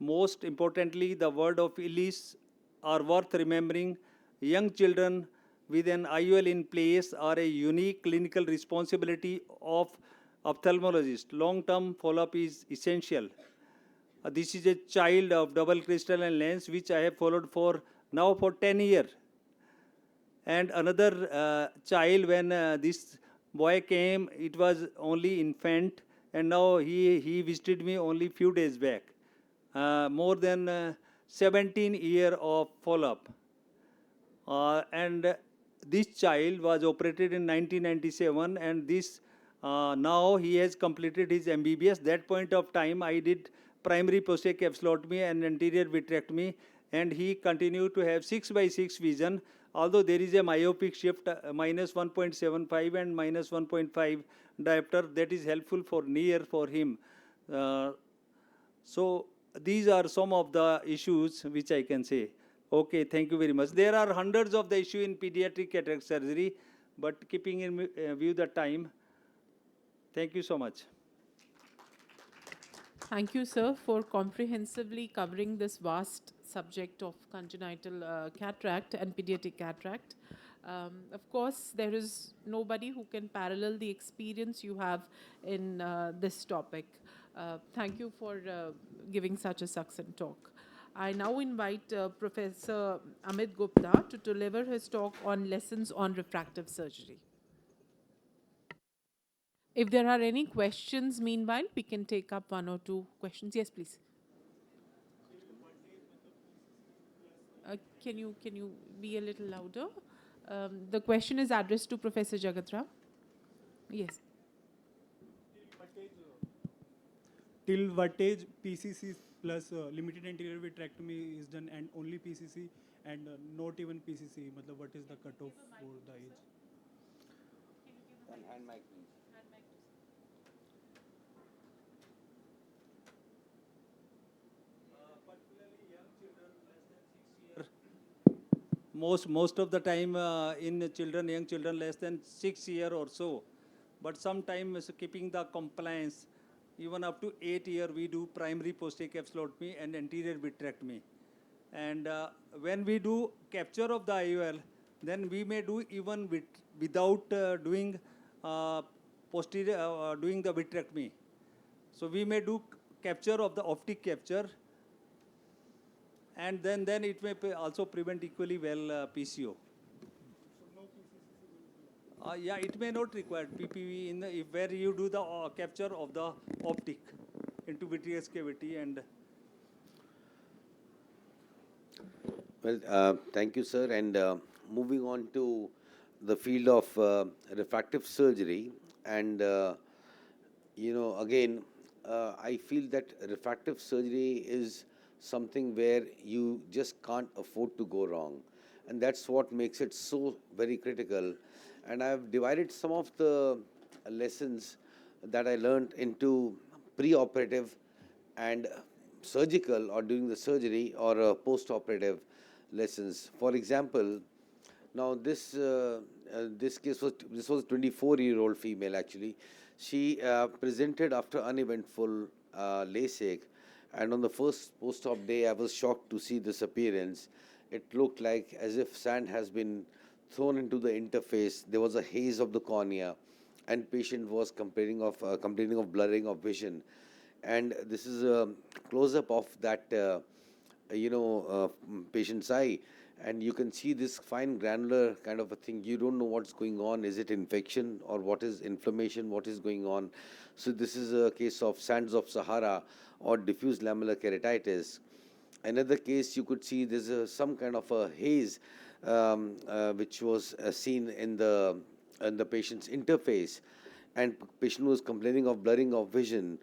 Most importantly, the word of Ellis are worth remembering. Young children with an IOL in place are a unique clinical responsibility of ophthalmologist. Long-term follow-up is essential. This is a child of double crystalline lens which I have followed for 10 years. And another child, when this boy came, it was only infant, and now he visited me only few days back. More than 17 years of follow-up. And this child was operated in 1997, and this now he has completed his MBBS. That point of time I did primary posterior capsulotomy and anterior vitrectomy, and he continued to have 6/6 vision, although there is a myopic shift minus 1.75 and minus 1.5 diopter. That is helpful for near for him. So these are some of the issues which I can say. Okay, thank you very much. There are hundreds of the issue in pediatric cataract surgery, but keeping in view the time, thank you so much. Thank you, sir, for comprehensively covering this vast subject of congenital cataract and pediatric cataract. Of course, there is nobody who can parallel the experience you have in this topic. Thank you for giving such a succinct talk. I now invite Professor Amit Gupta to deliver his talk on lessons on refractive surgery. If there are any questions, meanwhile, we can take up one or two questions. Yes, please. Can you be a little louder? The question is addressed to Professor Jagatrao. Yes. Till what age PCC plus limited anterior vitrectomy is done, and only PCC and not even PCC? Matlab, what is the cutoff for the age? One hand mic, please. Most of the time in children, young children less than 6 years or so, but sometimes keeping the compliance, even up to 8 years, we do primary posterior capsulotomy and anterior vitrectomy. And when we do capture of the IOL, then we may do even without doing posterior, doing the vitrectomy. So we may do capture of the optic capture, and then it may also prevent equally well PCO. Yeah, it may not require PPV in the, where you do the capture of the optic into vitreous cavity. And Well, thank you, sir. And moving on to the field of refractive surgery, and again, I feel that refractive surgery is something where you just can't afford to go wrong, and that's what makes it so very critical. And I've divided some of the lessons that I learned into pre-operative and surgical, or during the surgery, or post-operative lessons. For example, now this case was, this was a 24-year-old female actually. She presented after uneventful LASIK, and on the first post-op day, I was shocked to see this appearance. It looked like as if sand has been thrown into the interface. There was a haze of the cornea, and patient was complaining of blurring of vision. And this is a close-up of that patient's eye, and you can see this fine granular kind of a thing. You don't know what's going on. Is it infection, or what is inflammation, what is going on? So this is a case of sands of Sahara or diffuse lamellar keratitis. Another case, you could see there's some kind of a haze which was seen in the patient's interface, and patient was complaining of blurring of vision.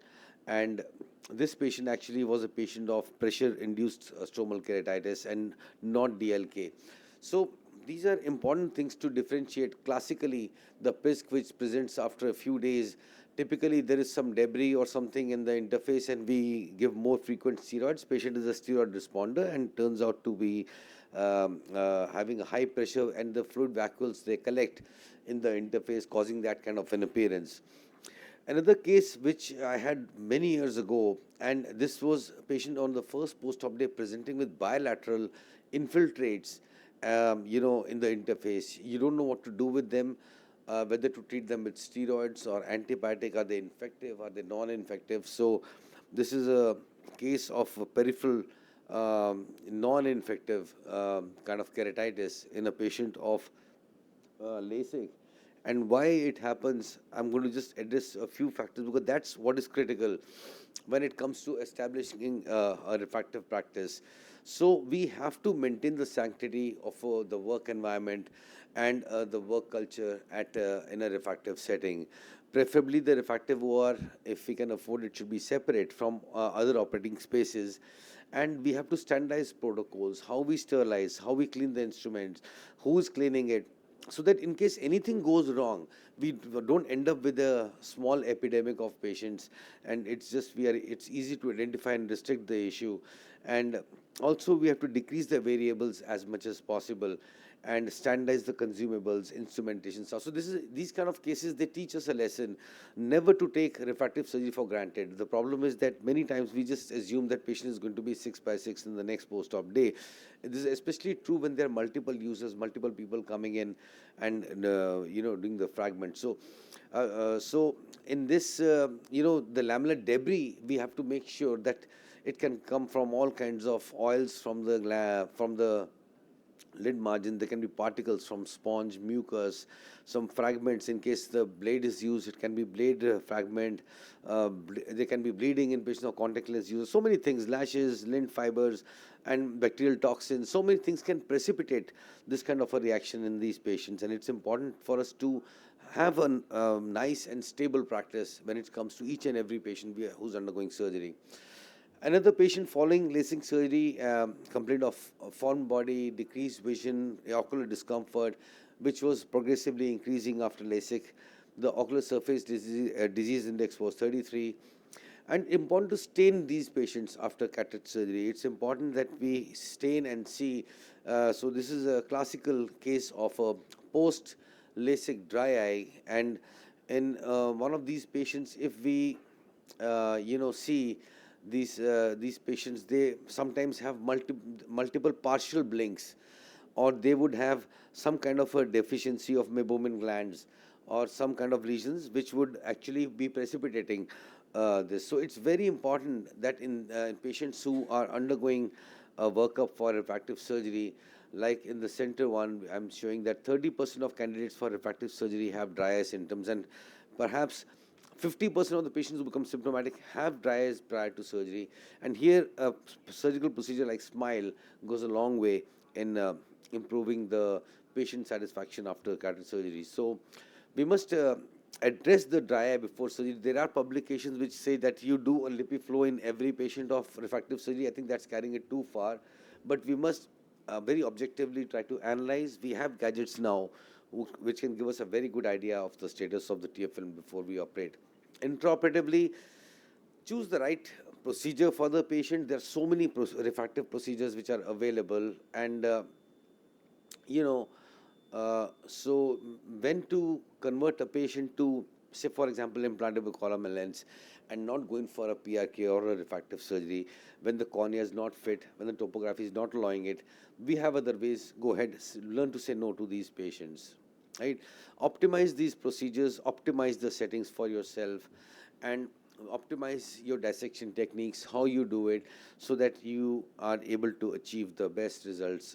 And this patient actually was a patient of pressure-induced stromal keratitis and not DLK. So these are important things to differentiate. Classically, the PISC which presents after a few days, typically there is some debris or something in the interface, and we give more frequent steroids. Patient is a steroid responder and turns out to be having a high pressure, and the fluid vacuoles they collect in the interface, causing that kind of an appearance. Another case which I had many years ago, and this was a patient on the first post-op day presenting with bilateral infiltrates, in the interface. You don't know what to do with them, whether to treat them with steroids or antibiotic. Are they infective? Are they non-infective? So this is a case of a peripheral non-infective kind of keratitis in a patient of LASIK. And why it happens, I'm going to just address a few factors, because that's what is critical when it comes to establishing a refractive practice. So we have to maintain the sanctity of the work environment and the work culture in a refractive setting. Preferably the refractive OR, if we can afford it, should be separate from other operating spaces. And we have to standardize protocols, how we sterilize, how we clean the instruments, who is cleaning it, so that in case anything goes wrong, we don't end up with a small epidemic of patients, and it's easy to identify and restrict the issue. And also we have to decrease the variables as much as possible and standardize the consumables, instrumentation stuff. So these kind of cases, they teach us a lesson never to take refractive surgery for granted. The problem is that many times we just assume that patient is going to be 6x6 in the next post-op day. This is especially true when there are multiple users, multiple people coming in and doing the fragment. So in this the lamellar debris, we have to make sure that it can come from all kinds of oils from the lid margin. There can be particles from sponge, mucus, some fragments. In case the blade is used, it can be blade fragment. There can be bleeding in patients of contact lens users. So many things, lashes, lint fibers, and bacterial toxins. So many things can precipitate this kind of a reaction in these patients. And it's important for us to have a nice and stable practice when it comes to each and every patient who's undergoing surgery. Another patient following LASIK surgery complained of foreign body, decreased vision, ocular discomfort, which was progressively increasing after LASIK. The ocular surface disease index was 33. And important to stain these patients after cataract surgery. It's important that we stain and see. So this is a classical case of a post-LASIK dry eye. And in one of these patients, if we see these patients, they sometimes have multiple partial blinks, or they would have some kind of a deficiency of meibomian glands or some kind of lesions which would actually be precipitating this. So it's very important that in patients who are undergoing a workup for refractive surgery. Like in the center one, I'm showing that 30% of candidates for refractive surgery have dry eye symptoms, and perhaps 50% of the patients who become symptomatic have dry eyes prior to surgery. And here, a surgical procedure like SMILE goes a long way in improving the patient satisfaction after cataract surgery. So we must address the dry eye before surgery. There are publications which say that you do a LipiFlow in every patient of refractive surgery. I think that's carrying it too far, but we must very objectively try to analyze. We have gadgets now which can give us a very good idea of the status of the tear film before we operate. Intraoperatively, choose the right procedure for the patient. There are so many refractive procedures which are available, and so when to convert a patient to, say for example, implantable column lens, and not going for a PRK or a refractive surgery, when the cornea is not fit, when the topography is not allowing it, we have other ways. Go ahead, learn to say no to these patients, right? Optimize these procedures, optimize the settings for yourself, and optimize your dissection techniques, how you do it, so that you are able to achieve the best results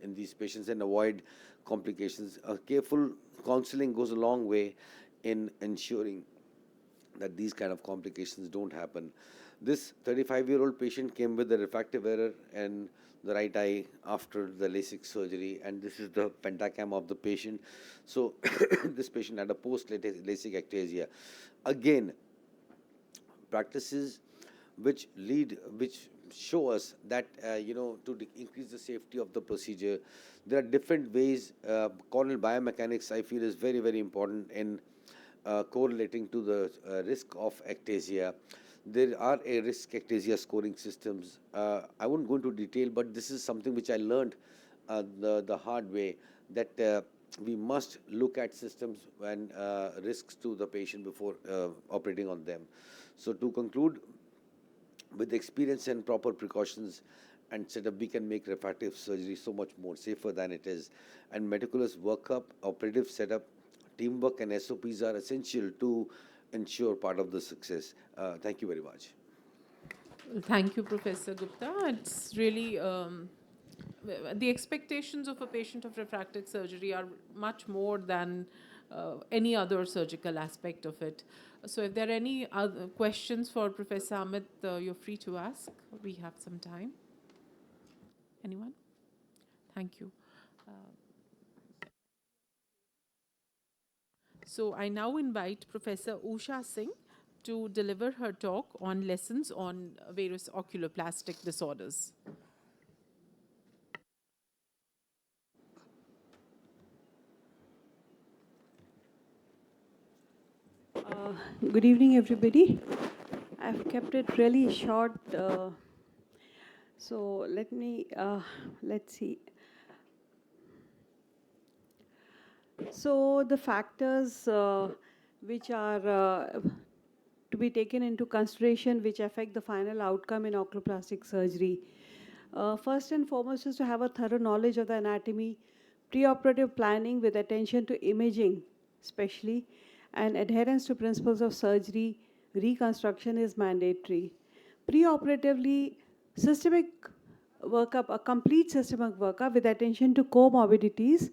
in these patients and avoid complications. Careful counseling goes a long way in ensuring that these kind of complications don't happen. This 35-year-old patient came with a refractive error in the right eye after the LASIK surgery, and this is the pentacam of the patient. So this patient had a post-LASIK ectasia. Again, practices which show us that to increase the safety of the procedure, there are different ways. Corneal biomechanics, I feel, is very, very important in correlating to the risk of ectasia. There are a risk ectasia scoring systems. I won't go into detail, but this is something which I learned the hard way, that we must look at systems and risks to the patient before operating on them. So to conclude, with experience and proper precautions and setup, we can make refractive surgery so much more safer than it is. And meticulous workup, operative setup, teamwork and SOPs are essential to ensure part of the success. Thank you very much. Thank you, Professor Gupta. It's really the expectations of a patient of refractive surgery are much more than any other surgical aspect of it. So if there are any other questions for Professor Amit, you're free to ask. We have some time. Anyone? Thank you. So I now invite Professor Usha Singh to deliver her talk on lessons on various oculoplastic disorders. Good evening, everybody. I've kept it really short. So let's see. So the factors which are to be taken into consideration which affect the final outcome in oculoplastic surgery. First and foremost is to have a thorough knowledge of the anatomy, preoperative planning with attention to imaging especially, and adherence to principles of surgery reconstruction is mandatory. Preoperatively, systemic workup, a complete systemic workup with attention to comorbidities.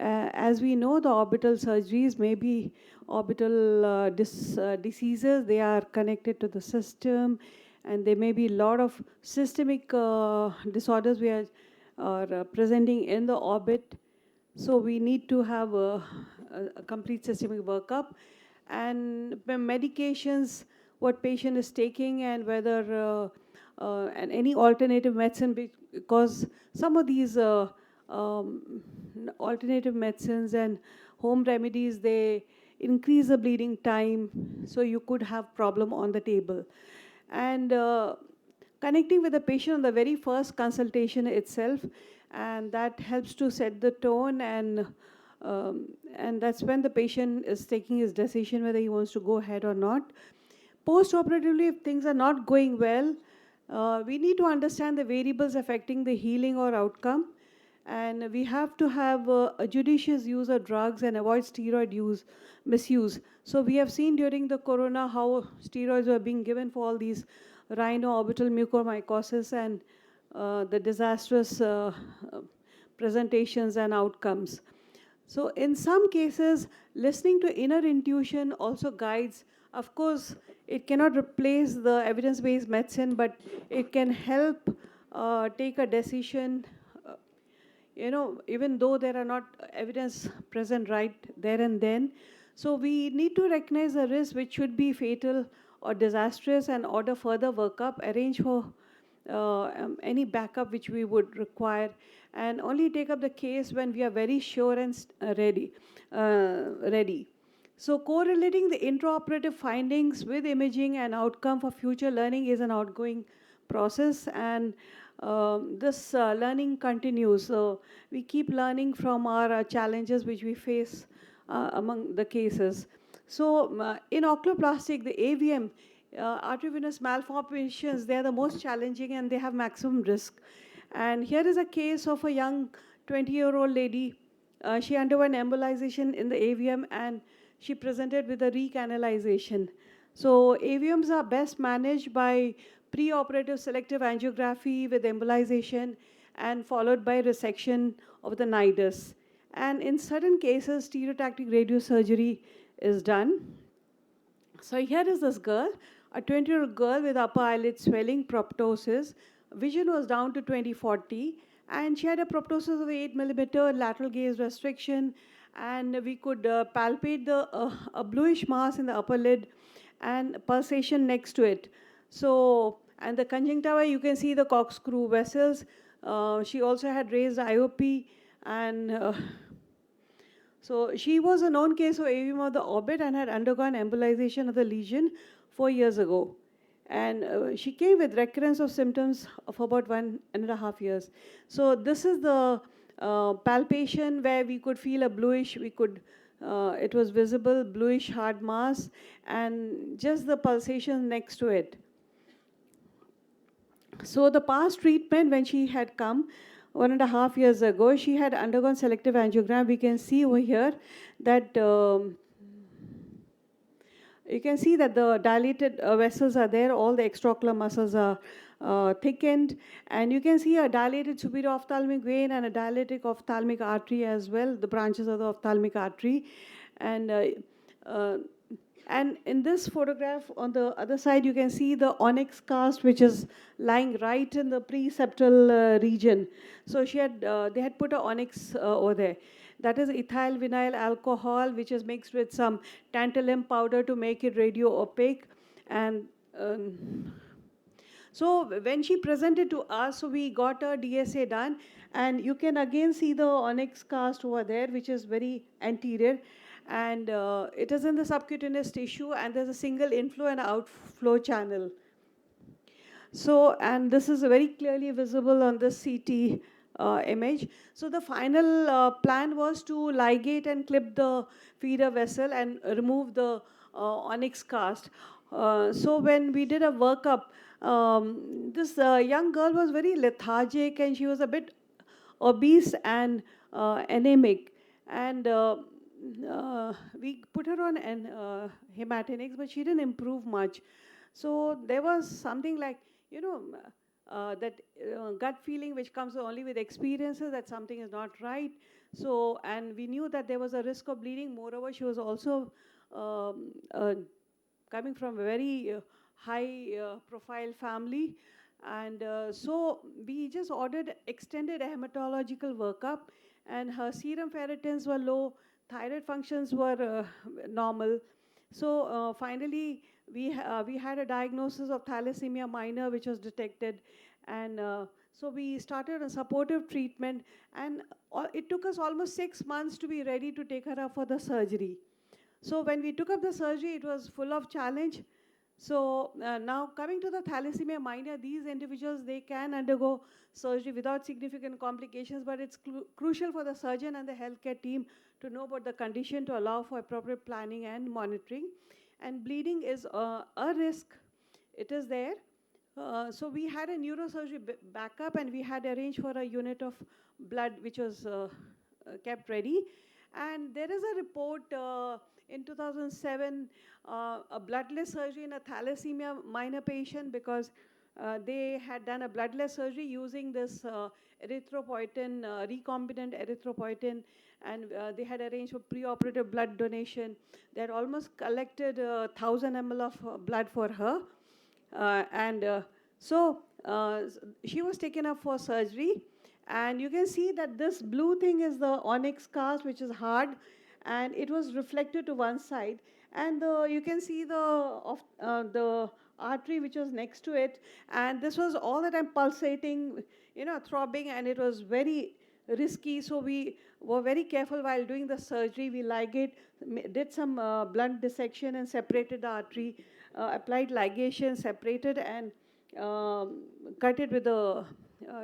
As we know, the orbital surgeries may be orbital diseases. They are connected to the system, and there may be a lot of systemic disorders we are presenting in the orbit. So we need to have a complete systemic workup, and medications, what patient is taking, and whether and any alternative medicine, because some of these alternative medicines and home remedies, they increase the bleeding time, so you could have problem on the table. And connecting with the patient on the very first consultation itself, and that helps to set the tone, and that's when the patient is taking his decision whether he wants to go ahead or not. Post-operatively, if things are not going well, we need to understand the variables affecting the healing or outcome, and we have to have a judicious use of drugs and avoid steroid misuse. So we have seen during the corona how steroids were being given for all these rhino orbital mucormycosis, and the disastrous presentations and outcomes. So in some cases, listening to inner intuition also guides. Of course, it cannot replace the evidence-based medicine, but it can help take a decision, even though there are not evidence present right there and then. So we need to recognize the risk which should be fatal or disastrous and order further workup, arrange for any backup which we would require, and only take up the case when we are very sure and ready. So correlating the intraoperative findings with imaging and outcome for future learning is an ongoing process, and this learning continues. So we keep learning from our challenges which we face among the cases. So in oculoplastic, the AVM, arteriovenous malformations, they are the most challenging and they have maximum risk. And here is a case of a young 20-year-old lady. She underwent embolization in the AVM and she presented with a recanalization. So AVMs are best managed by preoperative selective angiography with embolization and followed by resection of the nidus. And in certain cases, stereotactic radiosurgery is done. So here is this girl, a 20-year-old girl with upper eyelid swelling, proptosis. Vision was down to 20/40, and she had a proptosis of 8 millimeter, lateral gaze restriction, and we could palpate a bluish mass in the upper lid and pulsation next to it. So, and the conjunctiva, you can see the corkscrew vessels. She also had raised IOP, and so she was a known case of AVM of the orbit and had undergone embolization of the lesion 4 years ago. And she came with recurrence of symptoms for about 1.5 years. So this is the palpation where we could feel a bluish, it was visible, bluish hard mass, and just the pulsation next to it. So the past treatment, when she had come 1.5 years ago, she had undergone selective angiogram. We can see over here that you can see that the dilated vessels are there, all the extraocular muscles are thickened, and you can see a dilated superior ophthalmic vein and a dilated ophthalmic artery as well, the branches of the ophthalmic artery. And in this photograph, on the other side, you can see the onyx cast, which is lying right in the preseptal region. So they had put an onyx over there. That is ethyl vinyl alcohol, which is mixed with some tantalum powder to make it radio opaque. And so when she presented to us, so we got a DSA done, and you can again see the onyx cast over there, which is very anterior. And it is in the subcutaneous tissue, and there's a single inflow and outflow channel. So, and this is very clearly visible on this CT image. So the final plan was to ligate and clip the feeder vessel and remove the onyx cast. So when we did a workup, this young girl was very lethargic, and she was a bit obese and anemic. And we put her on hematinics, but she didn't improve much. So there was something like, that gut feeling which comes only with experiences that something is not right. So, and we knew that there was a risk of bleeding. Moreover, she was also coming from a very high profile family. And so we just ordered extended hematological workup, and her serum ferritins were low, thyroid functions were normal. So finally, we had a diagnosis of thalassemia minor, which was detected. And so we started a supportive treatment, and it took us almost 6 months to be ready to take her up for the surgery. So when we took up the surgery, it was full of challenge. So now coming to the thalassemia minor, these individuals, they can undergo surgery without significant complications, but it's crucial for the surgeon and the healthcare team to know about the condition to allow for appropriate planning and monitoring. And bleeding is a risk. It is there. So we had a neurosurgery backup, and we had arranged for a unit of blood which was kept ready. And there is a report in 2007, a bloodless surgery in a thalassemia minor patient, because they had done a bloodless surgery using this erythropoietin, recombinant erythropoietin, and they had arranged for preoperative blood donation. They had almost collected 1,000 ml of blood for her. She was taken up for surgery. And you can see that this blue thing is the onyx cast, which is hard, and it was reflected to one side. And you can see the artery which was next to it, and this was all the time pulsating, throbbing, and it was very risky. So we were very careful while doing the surgery. We did some blunt dissection and separated the artery, applied ligation, separated, and cut it with the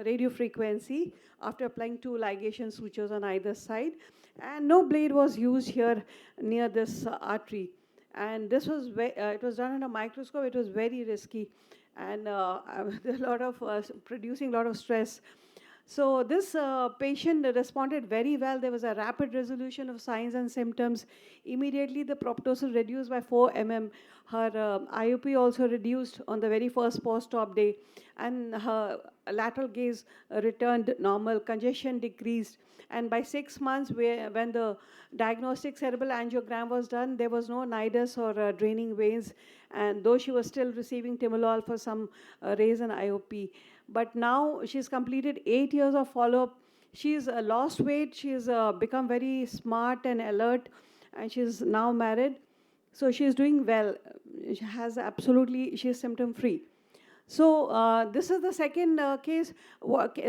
radio frequency after applying 2 ligation sutures on either side. And no blade was used here near this artery. And this was it was done under a microscope. It was very risky, and there's a lot of producing a lot of stress. So this patient responded very well. There was a rapid resolution of signs and symptoms. Immediately, the proptosis reduced by 4 mm. Her IOP also reduced on the very first post-op day, and her lateral gaze returned normal. Congestion decreased, and by 6 months, when the diagnostic cerebral angiogram was done, there was no nidus or draining veins, and though she was still receiving timolol for some raise in IOP. But now she's completed 8 years of follow-up. She's lost weight. She's become very smart and alert, and she's now married. So she's doing well. She's symptom-free. So this is the second case.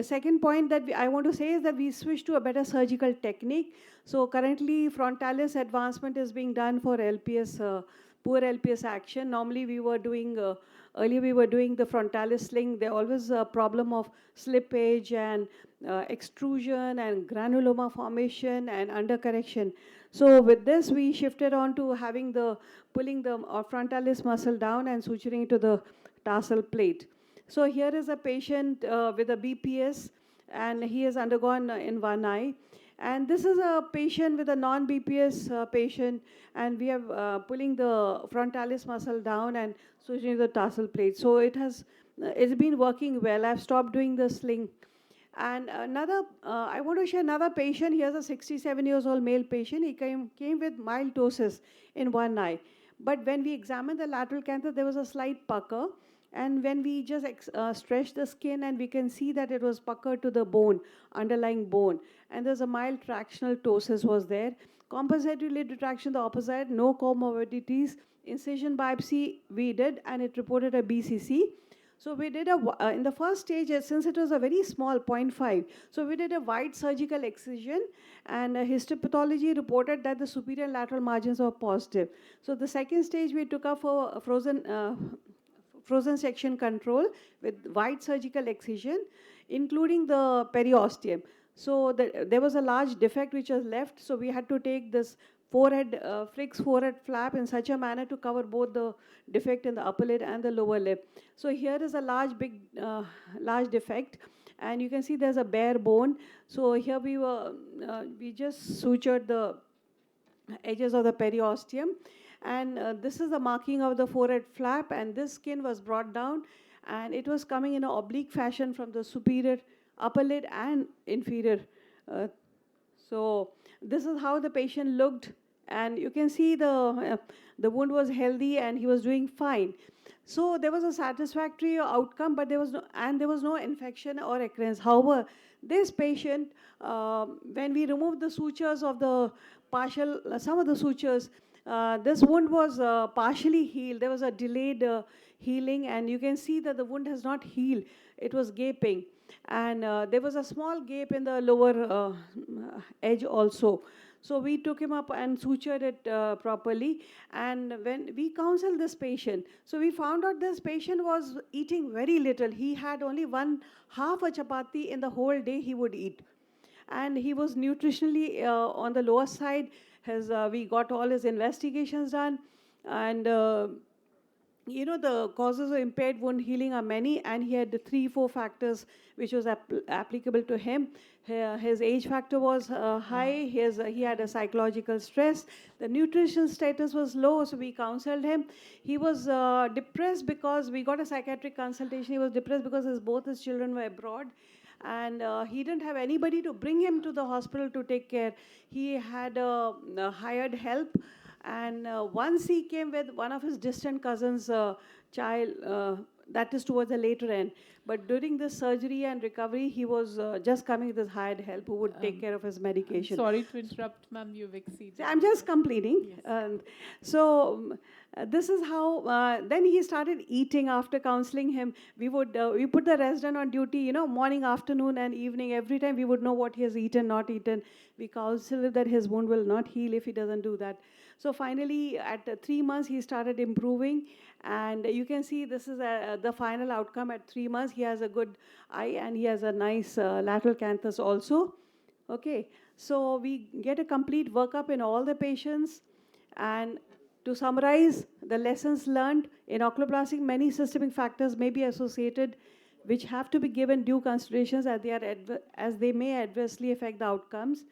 Second point that I want to say is that we switched to a better surgical technique. So currently, frontalis advancement is being done for LPS, poor LPS action. Normally, earlier we were doing the frontalis sling. There always a problem of slippage and extrusion and granuloma formation and undercorrection. So with this, we shifted on to pulling the frontalis muscle down and suturing to the tarsal plate. So here is a patient with a BPS, and he has undergone in one eye. And this is a patient with a non-BPS patient, and we are pulling the frontalis muscle down and suturing the tarsal plate. So it's been working well. I've stopped doing the sling. And I want to share another patient. Here's a 67-year-old male patient. He came with mild ptosis in one eye. But when we examined the lateral canthus, there was a slight pucker. And when we just stretched the skin, and we can see that it was puckered to the bone, underlying bone. And there's a mild tractional ptosis was there. Compensatory lid retraction, the opposite, no comorbidities. Incision biopsy we did, and it reported a BCC. So we did in the first stage, since it was a very small 0.5, so we did a wide surgical excision, and histopathology reported that the superior and lateral margins were positive. So the second stage, we took up for a frozen section control with wide surgical excision, including the periosteum. So there was a large defect which was left, so we had to take this fixed forehead flap in such a manner to cover both the defect in the upper lid and the lower lip. So here is a large defect, and you can see there's a bare bone. So here we just sutured the edges of the periosteum, and this is the marking of the forehead flap, and this skin was brought down, and it was coming in an oblique fashion from the superior upper lid and inferior. So this is how the patient looked, and you can see the wound was healthy and he was doing fine. So there was a satisfactory outcome, but there was no infection or recurrence. However, this patient, when we removed the sutures of some of the sutures, this wound was partially healed. There was a delayed healing, and you can see that the wound has not healed. It was gaping. And there was a small gap in the lower edge also. So we took him up and sutured it properly. And when we counseled this patient, so we found out this patient was eating very little. He had only half a chapati in the whole day he would eat. And he was nutritionally on the lower side. We got all his investigations done. And you know, the causes of impaired wound healing are many, and he had the 3-4 factors which was applicable to him. His age factor was high. He had a psychological stress. The nutrition status was low, so we counseled him. He was depressed because we got a psychiatric consultation. He was depressed because both his children were abroad, and he didn't have anybody to bring him to the hospital to take care. He had hired help, and once he came with one of his distant cousins' child, that is towards the later end. But during the surgery and recovery, he was just coming with his hired help who would take care of his medication. Sorry to interrupt, ma'am, you've exceeded. I'm just completing. Yes. This is how, then he started eating after counseling him. We put the resident on duty, you know, morning, afternoon, and evening. Every time we would know what he has eaten, not eaten. We counsel him that his wound will not heal if he doesn't do that. So finally, at 3 months, he started improving. And you can see this is the final outcome at 3 months. He has a good eye, and he has a nice lateral canthus also. Okay, so we get a complete workup in all the patients. And to summarize the lessons learned, in oculoplastic, many systemic factors may be associated which have to be given due considerations as they may adversely affect the outcomes.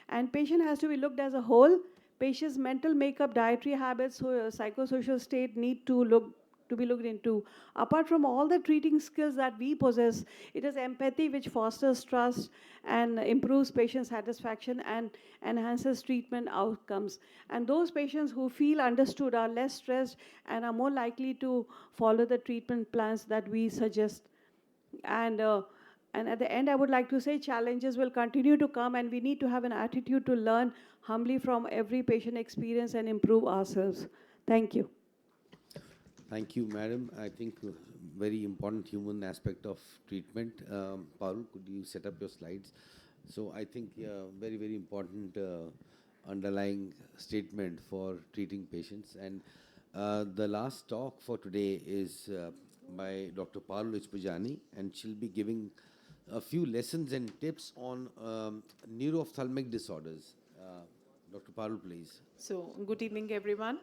And patient has to be looked as a whole. Patient's mental makeup, dietary habits, psychosocial state need to be looked into. Apart from all the treating skills that we possess, it is empathy which fosters trust and improves patient satisfaction and enhances treatment outcomes. And those patients who feel understood are less stressed and are more likely to follow the treatment plans that we suggest. And at the end, I would like to say challenges will continue to come, and we need to have an attitude to learn humbly from every patient experience and improve ourselves. Thank you. Thank you, madam. I think very important human aspect of treatment. Parul, could you set up your slides? So I think very, very important underlying statement for treating patients. And the last talk for today is by Dr. Parul Ichpujani, and she'll be giving a few lessons and tips on neuro-ophthalmic disorders. Dr. Parul, please. So, good evening, everyone.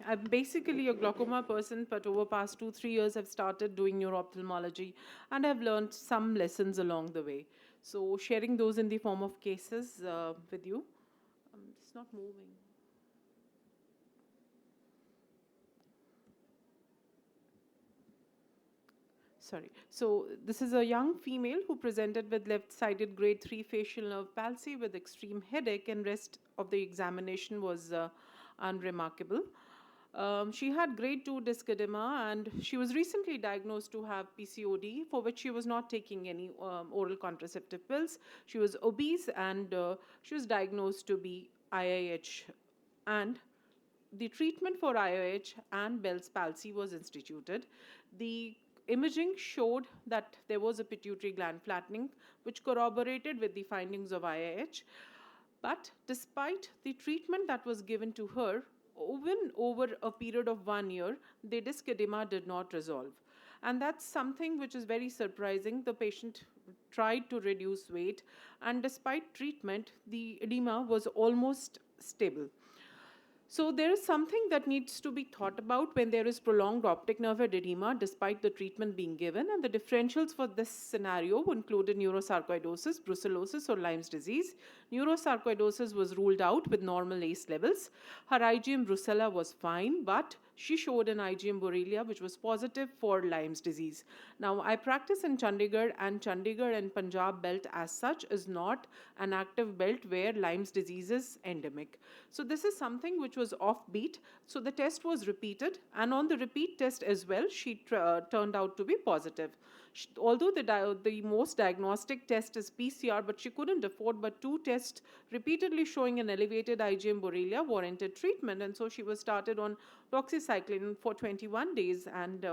I'm basically a glaucoma person, but over past 2-3 years, I've started doing neuro-ophthalmology, and I've learned some lessons along the way. So, sharing those in the form of cases with you. It's not moving. Sorry. So this is a young female who presented with left-sided grade 3 facial nerve palsy with extreme headache, and rest of the examination was unremarkable. She had grade 2 disc edema, and she was recently diagnosed to have PCOD, for which she was not taking any oral contraceptive pills. She was obese, and she was diagnosed to be IIH. And the treatment for IIH and Bell's palsy was instituted. The imaging showed that there was a pituitary gland flattening, which corroborated with the findings of IIH. But despite the treatment that was given to her, even over a period of 1 year, the disc edema did not resolve. And that's something which is very surprising. The patient tried to reduce weight, and despite treatment, the edema was almost stable. So there is something that needs to be thought about when there is prolonged optic nerve edema despite the treatment being given, and the differentials for this scenario included neurosarcoidosis, brucellosis, or Lyme's disease. Neurosarcoidosis was ruled out with normal ACE levels. Her IgM brucella was fine, but she showed an IgM Borrelia which was positive for Lyme's disease. Now, I practice in Chandigarh, and Chandigarh and Punjab belt as such is not an active belt where Lyme's disease is endemic. So this is something which was offbeat. So the test was repeated, and on the repeat test as well, she turned out to be positive. Although the most diagnostic test is PCR, but she couldn't afford but 2 tests repeatedly showing an elevated IgM Borrelia warranted treatment, and so she was started on doxycycline for 21 days, and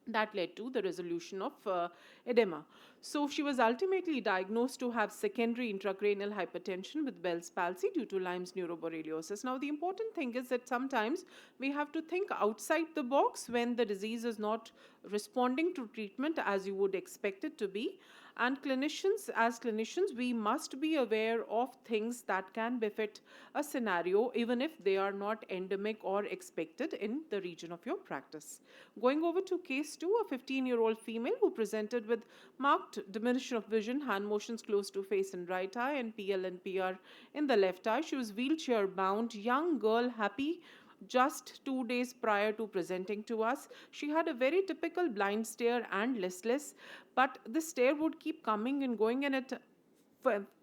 that led to the resolution of edema. So she was ultimately diagnosed to have secondary intracranial hypertension with Bell's palsy due to Lyme's neuroborreliosis. Now, the important thing is that sometimes we have to think outside the box when the disease is not responding to treatment as you would expect it to be. And as clinicians, we must be aware of things that can befit a scenario, even if they are not endemic or expected in the region of your practice. Going over to case 2, a 15-year-old female who presented with marked diminution of vision, hand motions close to face and right eye, and PL and PR in the left eye. She was wheelchair bound, young girl, happy, just 2 days prior to presenting to us. She had a very typical blind stare and listless, but the stare would keep coming and going, and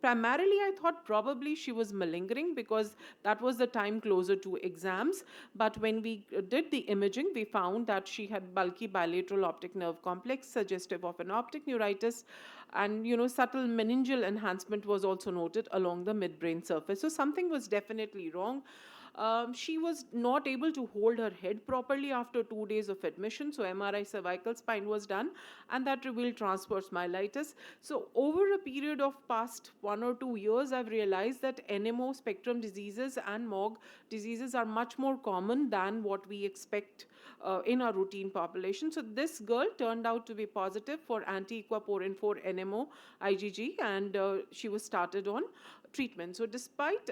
primarily I thought probably she was malingering because that was the time closer to exams. But when we did the imaging, we found that she had bulky bilateral optic nerve complex suggestive of an optic neuritis, and subtle meningeal enhancement was also noted along the midbrain surface. So something was definitely wrong. She was not able to hold her head properly after 2 days of admission. So MRI cervical spine was done, and that revealed transverse myelitis. So over a period of past 1 or 2 years, I've realized that NMO spectrum diseases and MOG diseases are much more common than what we expect in our routine population. So this girl turned out to be positive for anti-aquaporin 4 NMO IgG, and she was started on treatment. So despite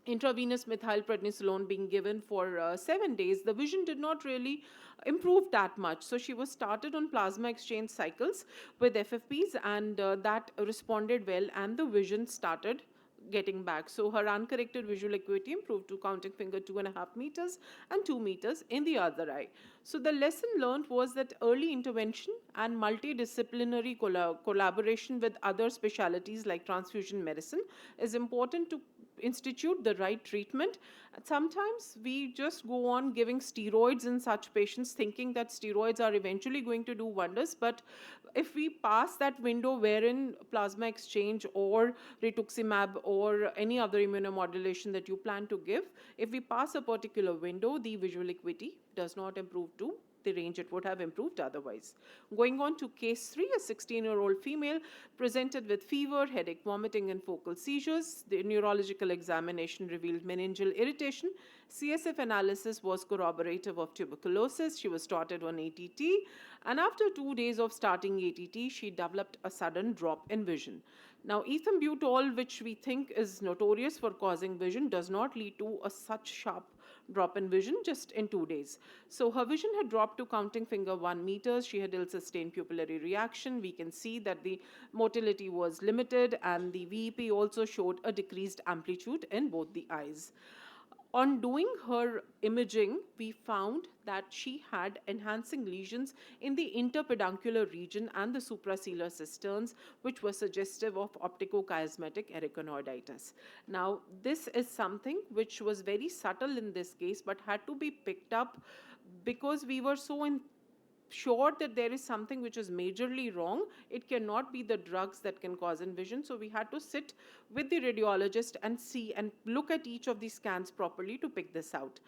intravenous methylprednisolone being given for 7 days, the vision did not really improve that much. So she was started on plasma exchange cycles with FFPs, and that responded well, and the vision started getting back. So her uncorrected visual acuity improved to counting finger 2.5 meters and 2 meters in the other eye. So the lesson learned was that early intervention and multidisciplinary collaboration with other specialties like transfusion medicine is important to institute the right treatment. Sometimes we just go on giving steroids in such patients thinking that steroids are eventually going to do wonders, but if we pass that window wherein plasma exchange or rituximab or any other immunomodulation that you plan to give, if we pass a particular window, the visual acuity does not improve to the range it would have improved otherwise. Going on to case 3, a 16-year-old female presented with fever, headache, vomiting, and focal seizures. The neurological examination revealed meningeal irritation. CSF analysis was corroborative of tuberculosis. She was started on ATT, and after 2 days of starting ATT, she developed a sudden drop in vision. Now, ethambutol, which we think is notorious for causing vision, does not lead to such sharp drop in vision just in 2 days. So her vision had dropped to counting finger 1 meters. She had ill-sustained pupillary reaction. We can see that the motility was limited, and the VEP also showed a decreased amplitude in both the eyes. On doing her imaging, we found that she had enhancing lesions in the interpeduncular region and the supraciliar cisterns, which were suggestive of opticochiasmatic erycanoiditis. Now, this is something which was very subtle in this case, but had to be picked up because we were so sure that there is something which is majorly wrong. It cannot be the drugs that can cause vision. So we had to sit with the radiologist and see and look at each of these scans properly to pick this out.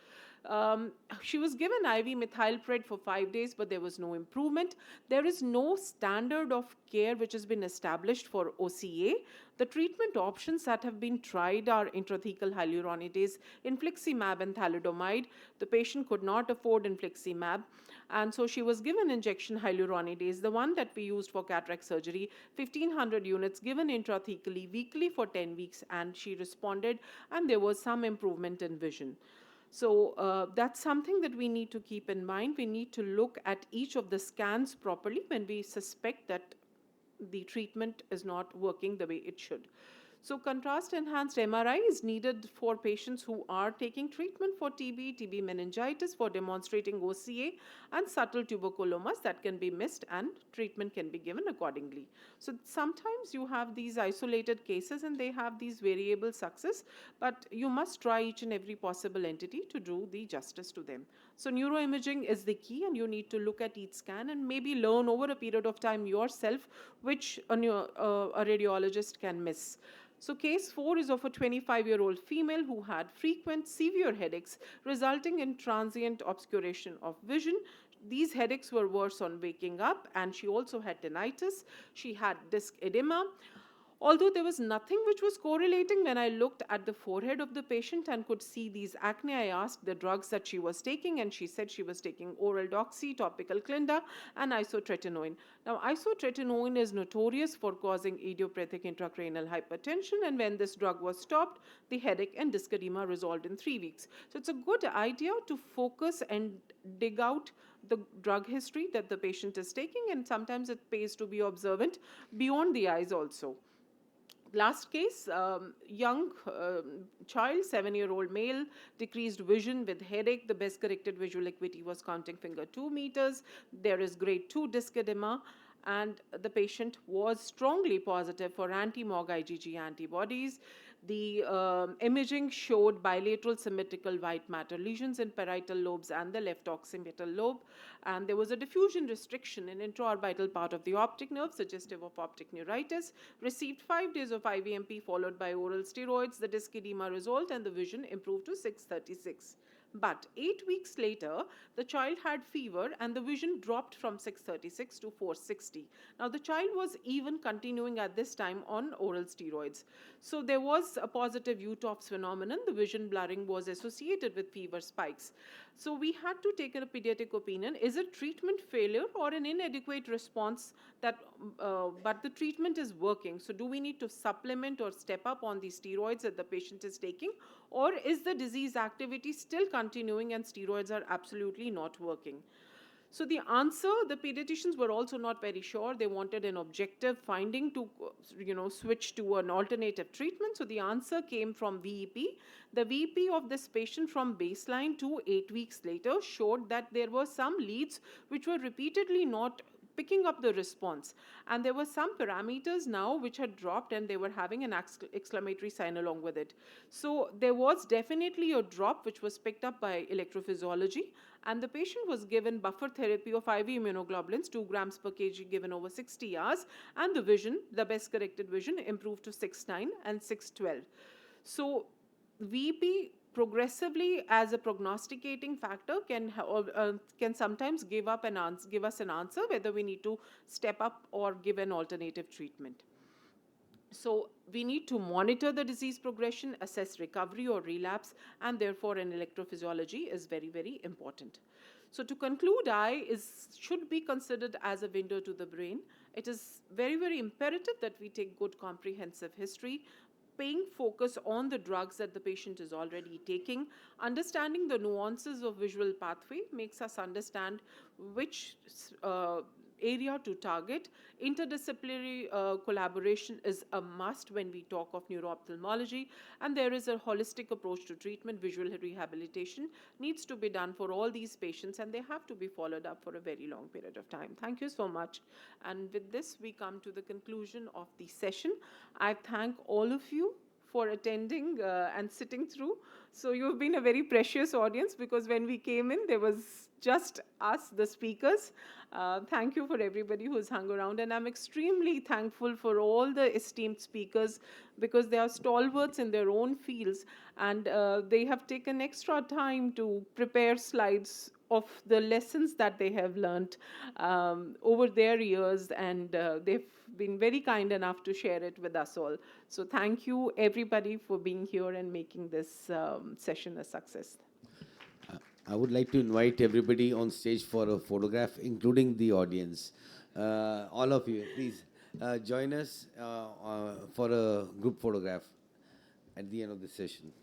She was given IV methylpred for 5 days, but there was no improvement. There is no standard of care which has been established for OCA. The treatment options that have been tried are intrathecal hyaluronidase, infliximab, and thalidomide. The patient could not afford infliximab, and so she was given injection hyaluronidase, the one that we used for cataract surgery, 1500 units given intrathecally weekly for 10 weeks, and she responded, and there was some improvement in vision. So that's something that we need to keep in mind. We need to look at each of the scans properly when we suspect that the treatment is not working the way it should. So contrast-enhanced MRI is needed for patients who are taking treatment for TB meningitis, for demonstrating OCA, and subtle tuberculomas that can be missed, and treatment can be given accordingly. So sometimes you have these isolated cases and they have these variable success, but you must try each and every possible entity to do the justice to them. So neuroimaging is the key, and you need to look at each scan and maybe learn over a period of time yourself which a radiologist can miss. So case 4 is of a 25-year-old female who had frequent severe headaches resulting in transient obscuration of vision. These headaches were worse on waking up, and she also had tinnitus. She had disc edema. Although there was nothing which was correlating, when I looked at the forehead of the patient and could see these acne, I asked the drugs that she was taking, and she said she was taking oral doxy, topical Clinda, and isotretinoin. Now, isotretinoin is notorious for causing idiopathic intracranial hypertension, and when this drug was stopped, the headache and disc edema resolved in 3 weeks. So it's a good idea to focus and dig out the drug history that the patient is taking, and sometimes it pays to be observant beyond the eyes also. Last case, young child, 7-year-old male, decreased vision with headache. The best corrected visual acuity was counting finger 2 meters. There is grade 2 disc edema, and the patient was strongly positive for anti-MOG IgG antibodies. The imaging showed bilateral symmetrical white matter lesions in parietal lobes and the left occipital lobe, and there was a diffusion restriction in intraorbital part of the optic nerve, suggestive of optic neuritis. Received 5 days of IVMP followed by oral steroids. The disc edema resolved and the vision improved to 636. But 8 weeks later, the child had fever and the vision dropped from 636 to 460. Now, the child was even continuing at this time on oral steroids. So, there was a positive UTOFs phenomenon. The vision blurring was associated with fever spikes. So, we had to take a pediatric opinion. Is it treatment failure or an inadequate response that, but the treatment is working? So, do we need to supplement or step up on the steroids that the patient is taking? Or is the disease activity still continuing and steroids are absolutely not working? So the answer, the pediatricians were also not very sure. They wanted an objective finding to, switch to an alternative treatment. So the answer came from VEP. The VEP of this patient from baseline to 8 weeks later showed that there were some leads which were repeatedly not picking up the response, and there were some parameters now which had dropped and they were having an exclamatory sign along with it. So there was definitely a drop which was picked up by electrophysiology, and the patient was given buffer therapy of IV immunoglobulins 2 grams per kg given over 60 hours, and the vision, the best corrected vision, improved to 6.9 and 6.12. So VP progressively as a prognosticating factor can sometimes give us an answer whether we need to step up or give an alternative treatment. So we need to monitor the disease progression, assess recovery or relapse, and therefore an electrophysiology is very, very important. So to conclude, eye should be considered as a window to the brain. It is very, very imperative that we take good comprehensive history, paying focus on the drugs that the patient is already taking. Understanding the nuances of visual pathway makes us understand which area to target. Interdisciplinary collaboration is a must when we talk of neuro-ophthalmology, and there is a holistic approach to treatment. Visual rehabilitation needs to be done for all these patients, and they have to be followed up for a very long period of time. Thank you so much. And with this, we come to the conclusion of the session. I thank all of you for attending and sitting through. So you've been a very precious audience, because when we came in, there was just us, the speakers. Thank you for everybody who's hung around, and I'm extremely thankful for all the esteemed speakers, because they are stalwarts in their own fields, and they have taken extra time to prepare slides of the lessons that they have learned over their years, and they've been very kind enough to share it with us all. So thank you, everybody, for being here and making this session a success. I would like to invite everybody on stage for a photograph, including the audience. All of you, please join us for a group photograph at the end of the session.